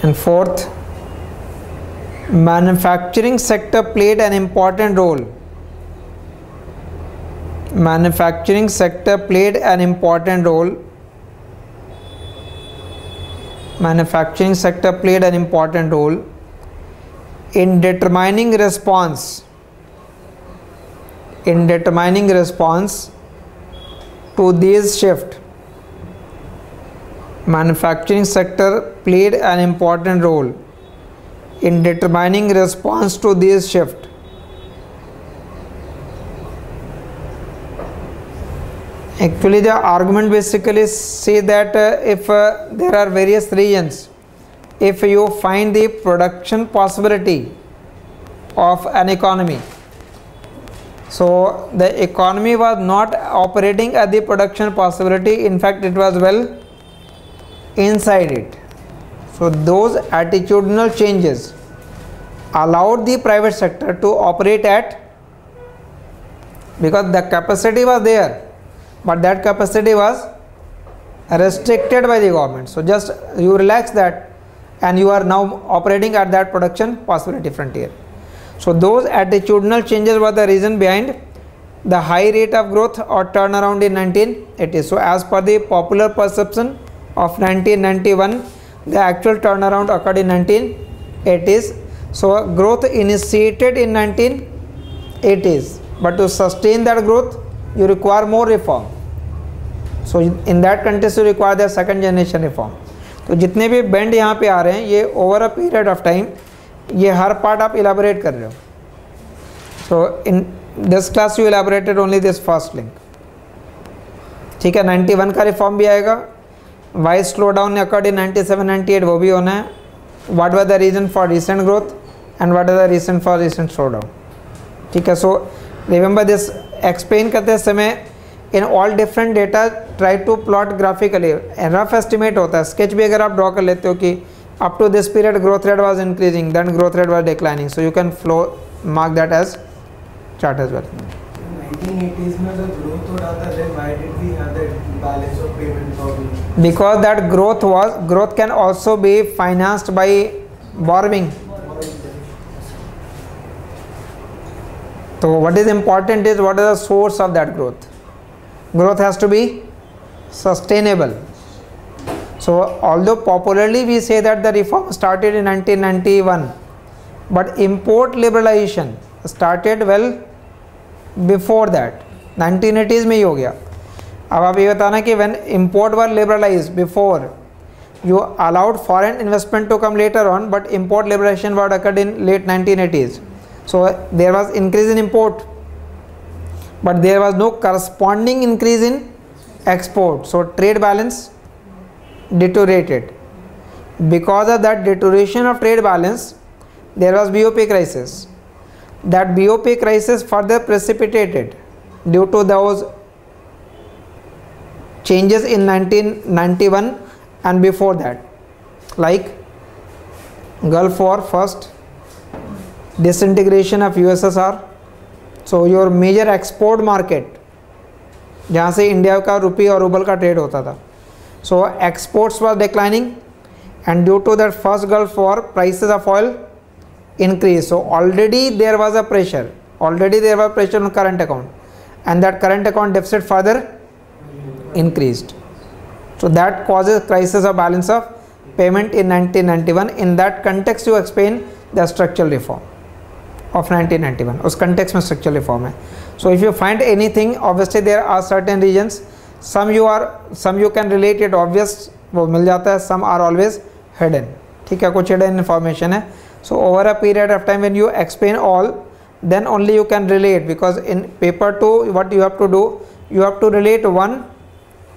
And fourth, manufacturing sector played an important role. In determining response to these shift. Manufacturing sector played an important role in determining response to these shift. Actually, the argument basically say that if there are various regions, if you find the production possibility of an economy, so the economy was not operating at the production possibility, in fact it was well inside it. So those attitudinal changes allowed the private sector to operate at, because the capacity was there, but that capacity was restricted by the government. So just you relax that and you are now operating at that production possibility frontier. So those attitudinal changes were the reason behind the high rate of growth or turnaround in 1980s. So as per the popular perception of 1991, the actual turnaround occurred in 1980s. So growth initiated in 1980s, but to sustain that growth you require more reform. So in that context you require the second generation reform. तो जितने भी bend यहाँ पे आ रहे हैं ये over a period of time, ये हर पार्ट आप इलाबोरेट कर रहे हो. So in this class you elaborated only this first link. ठीक है, 91 का रिफॉर्म भी आएगा. Why slow down occurred in 97-98 वो भी होना है. What were the reason for recent growth and what are the reason for recent slow down. ठीक है, सो रिमेंबर दिस. एक्सप्लेन करते समय in all different data try to plot graphically. Rough estimate होता है, स्केच भी अगर आप draw कर लेते हो कि up to this period growth rate was increasing, then growth rate was declining, so you can flow mark that as chart as well. 1980s में जब ग्रोथ हो रहा था, then why did we have that balance of payment problem? Because that growth can also be financed by borrowing. So what is important is what is the source of that growth. Growth has to be sustainable. So although popularly we say that the reform started in 1991, but import liberalization started well before that. 1980s में ही हो गया. अब आप ये बताना कि when import were liberalized before, you allowed foreign investment to come later on, but import liberalization was occurred in late 1980s. So there was increase in import, but there was no corresponding increase in export. So trade balance deteriorated. Because of that deterioration of trade balance, there was BOP crisis. That BOP crisis further precipitated due to those changes in 1991 and before that, like Gulf War first, disintegration of USSR. So your major export market जहाँ से India का रुपी और rouble का trade होता था, so exports was declining, and due to that first Gulf War prices of oil increased. So already there was a pressure, on current account, and that current account deficit further increased. So that causes crisis of balance of payment in 1991. In that context you explain the structural reform of 1991. उस context में structural reform है. So if you find anything, obviously there are certain regions, some you can relate it obvious, वो मिल जाता है, some are always hidden. ठीक है, कुछ hidden information है. So over a period of time when you explain all, then only you can relate, because in paper 2 what you have to do, you have to relate one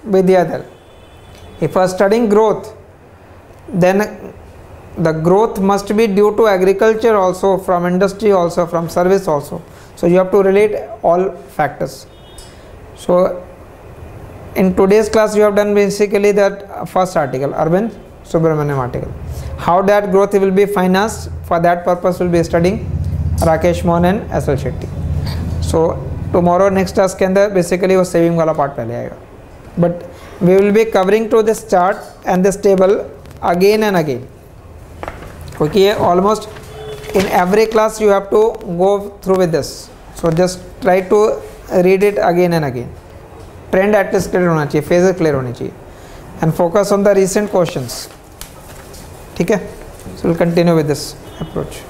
with the other. If you are studying growth, then the growth must be due to agriculture also, from industry also, from service also. So you have to relate all factors. So in today's class you have done basically that first article, Arvind Subramaniam article. How that growth will be financed, for that purpose will be studying Rakesh Mohan and SL Shetty. So tomorrow next class के अंदर basically वो saving वाला part पहले आएगा. But we will be covering to this chart and this table again and again. Okay, almost in every class you have to go through with this. So just try to read it again and again. Trend at least clear होना चाहिए, phases clear होनी चाहिए, and focus on the recent questions. ठीक है, so we'll continue with this approach.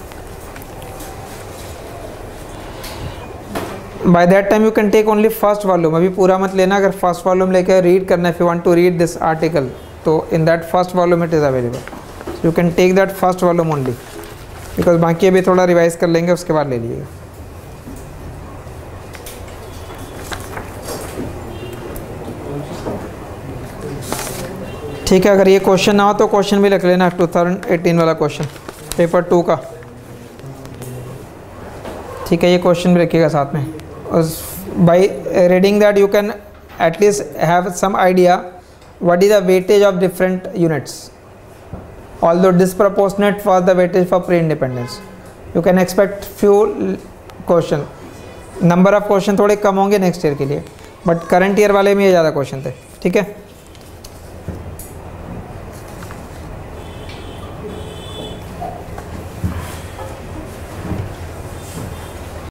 By that time you can take only first volume. अभी पूरा मत लेना. अगर first volume लेकर read करना, if you want to read this article, तो in that first volume it is available. So you can take that first volume only, because बाकी अभी थोड़ा रिवाइज कर लेंगे, उसके बाद ले लीजिएगा. ठीक है, अगर ये क्वेश्चन ना हो तो क्वेश्चन भी लिख लेना, 2018 वाला क्वेश्चन पेपर 2 का. ठीक है, ये क्वेश्चन भी रखिएगा साथ में. By reading that you can at least have some idea what is the weightage of different units. Although disproportionate for the weightage for pre-independence, you can expect few question. Number of question थोड़े कम होंगे next year के लिए, but current year वाले में ये ज़्यादा question थे. ठीक है.